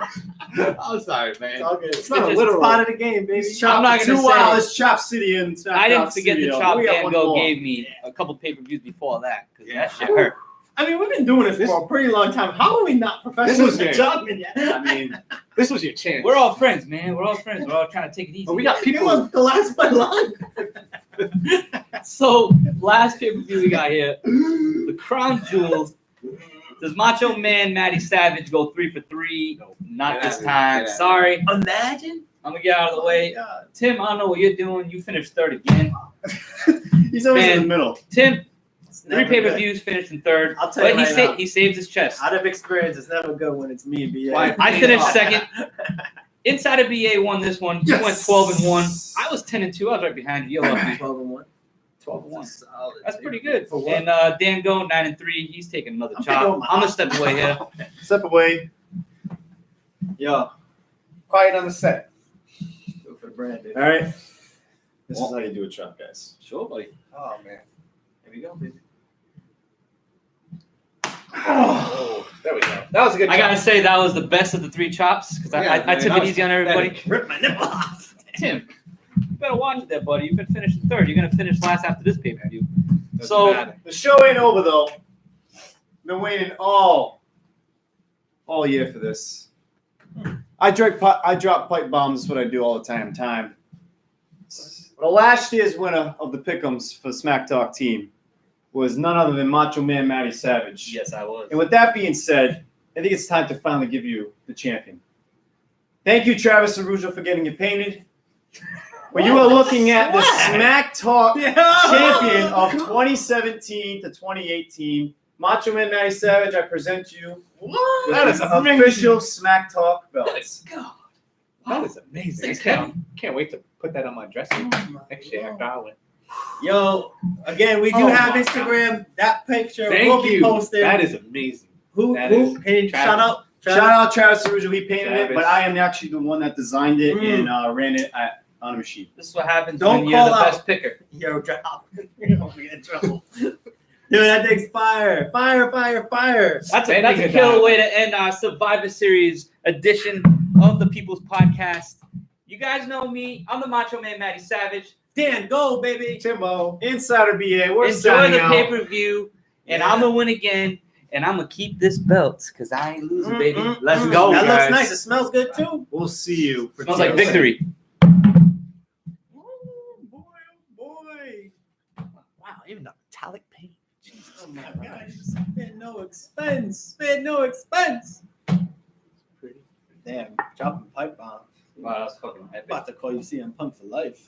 I'm sorry, man. It's all good. It's not a just literal. part of the game, baby. It's I'm not Chop gonna 2 say- hours, Chop City and SmackDown I didn't forget the Studio. chop We got Dan one Go more. gave me a couple pay-per-views before that because that shit Whew. hurt. I mean, we've been doing this for a pretty long time. How are we not professionals was at good. jumping yet? I mean, This was your chance. We're all friends, man. We're all friends. We're all trying to take it easy. But we got People people. the last by line. So last pay-per-view we got here, the Crown Jewel. Does Macho Man Matty Savage go 3 for 3? Nope. Not Get this out of here. time. Get out of Sorry. Imagine. I'm gonna get out of the way. Oh, God. Tim, I don't know what you're doing. You finished third again. he's always in Man. the middle. Tim, It's 3 never pay-per-views, finished in third. I'll tell But you he right now. he saved his chest. Out of experience, it's never good when it's me and BA. Why? I finished second. Inside of BA won this one. You Yes. went 12-1. I was 10-2. I was right behind you. You're lucky. 12-1. 12-1. Solid. That's pretty good. For what? And Dan Go 9-3. He's taking another I'm chop. taking my- I'm gonna step away here. Step away. Yo, Quiet on the set. go for Brandon. All right. This is how you do a chop, guys. Sure, buddy. Oh man. Here we go, baby. Oh, there we go. That was a good. I gotta job. say that was the best of the 3 chops because Yeah, I man, took that it was easy on everybody. pathetic. Rip my nipple off. Tim, you better watch it there, buddy. You've been finishing third. You're gonna finish last after this pay-per-view. Doesn't So- matter. The show ain't over though. Been waiting all year for this. I drop pipe bombs. That's what I do all the time. The last year's winner of the Pick'ems for Smack Talk team was none other than Macho Man Matty Savage. Yes, I was. And with that being said, I think it's time to finally give you the champion. Thank you, Travis Arujo, for getting it painted. When you are looking at the Swag. Smack Talk Yeah. champion of 2017 to 2018, Macho Man Matty Savage, I present you with That is the amazing. official Smack Talk belt. go. That is amazing. I Six can't wait to put that on my dressing next year after I win. Yo, again, we do Oh have my Instagram. That picture will Thank be you. posted. That is amazing. who? that Who? is Hey, Travis. shout out. Shout out Travis Arujo, he painted it, Travis. but I am actually the one that designed it Mm. and ran it on a machine. This is what happens Don't when you're the call out. best picker. Yo, drop. You're gonna be in trouble. Dude, that thing's fire. Fire. That's a Bending it killer down. way to end our Survivor Series edition of the People's Podcast. You guys know me. I'm the Macho Man Matty Savage. Dan, go, baby. Timbo, Insider BA, we're Enjoy signing the out. pay-per-view, and Yeah. I'm gonna win again. And I'm gonna keep this belt because I ain't losing, baby. Let's Mm. go, That guys. looks nice. It smells good too. We'll see you. For Smells like TLC. victory. Boy. Wow, even the metallic paint. Oh my gosh. Spend no expense. Damn, dropping pipe bomb. Wow, that's fucking epic. About to call you CM Punk for life.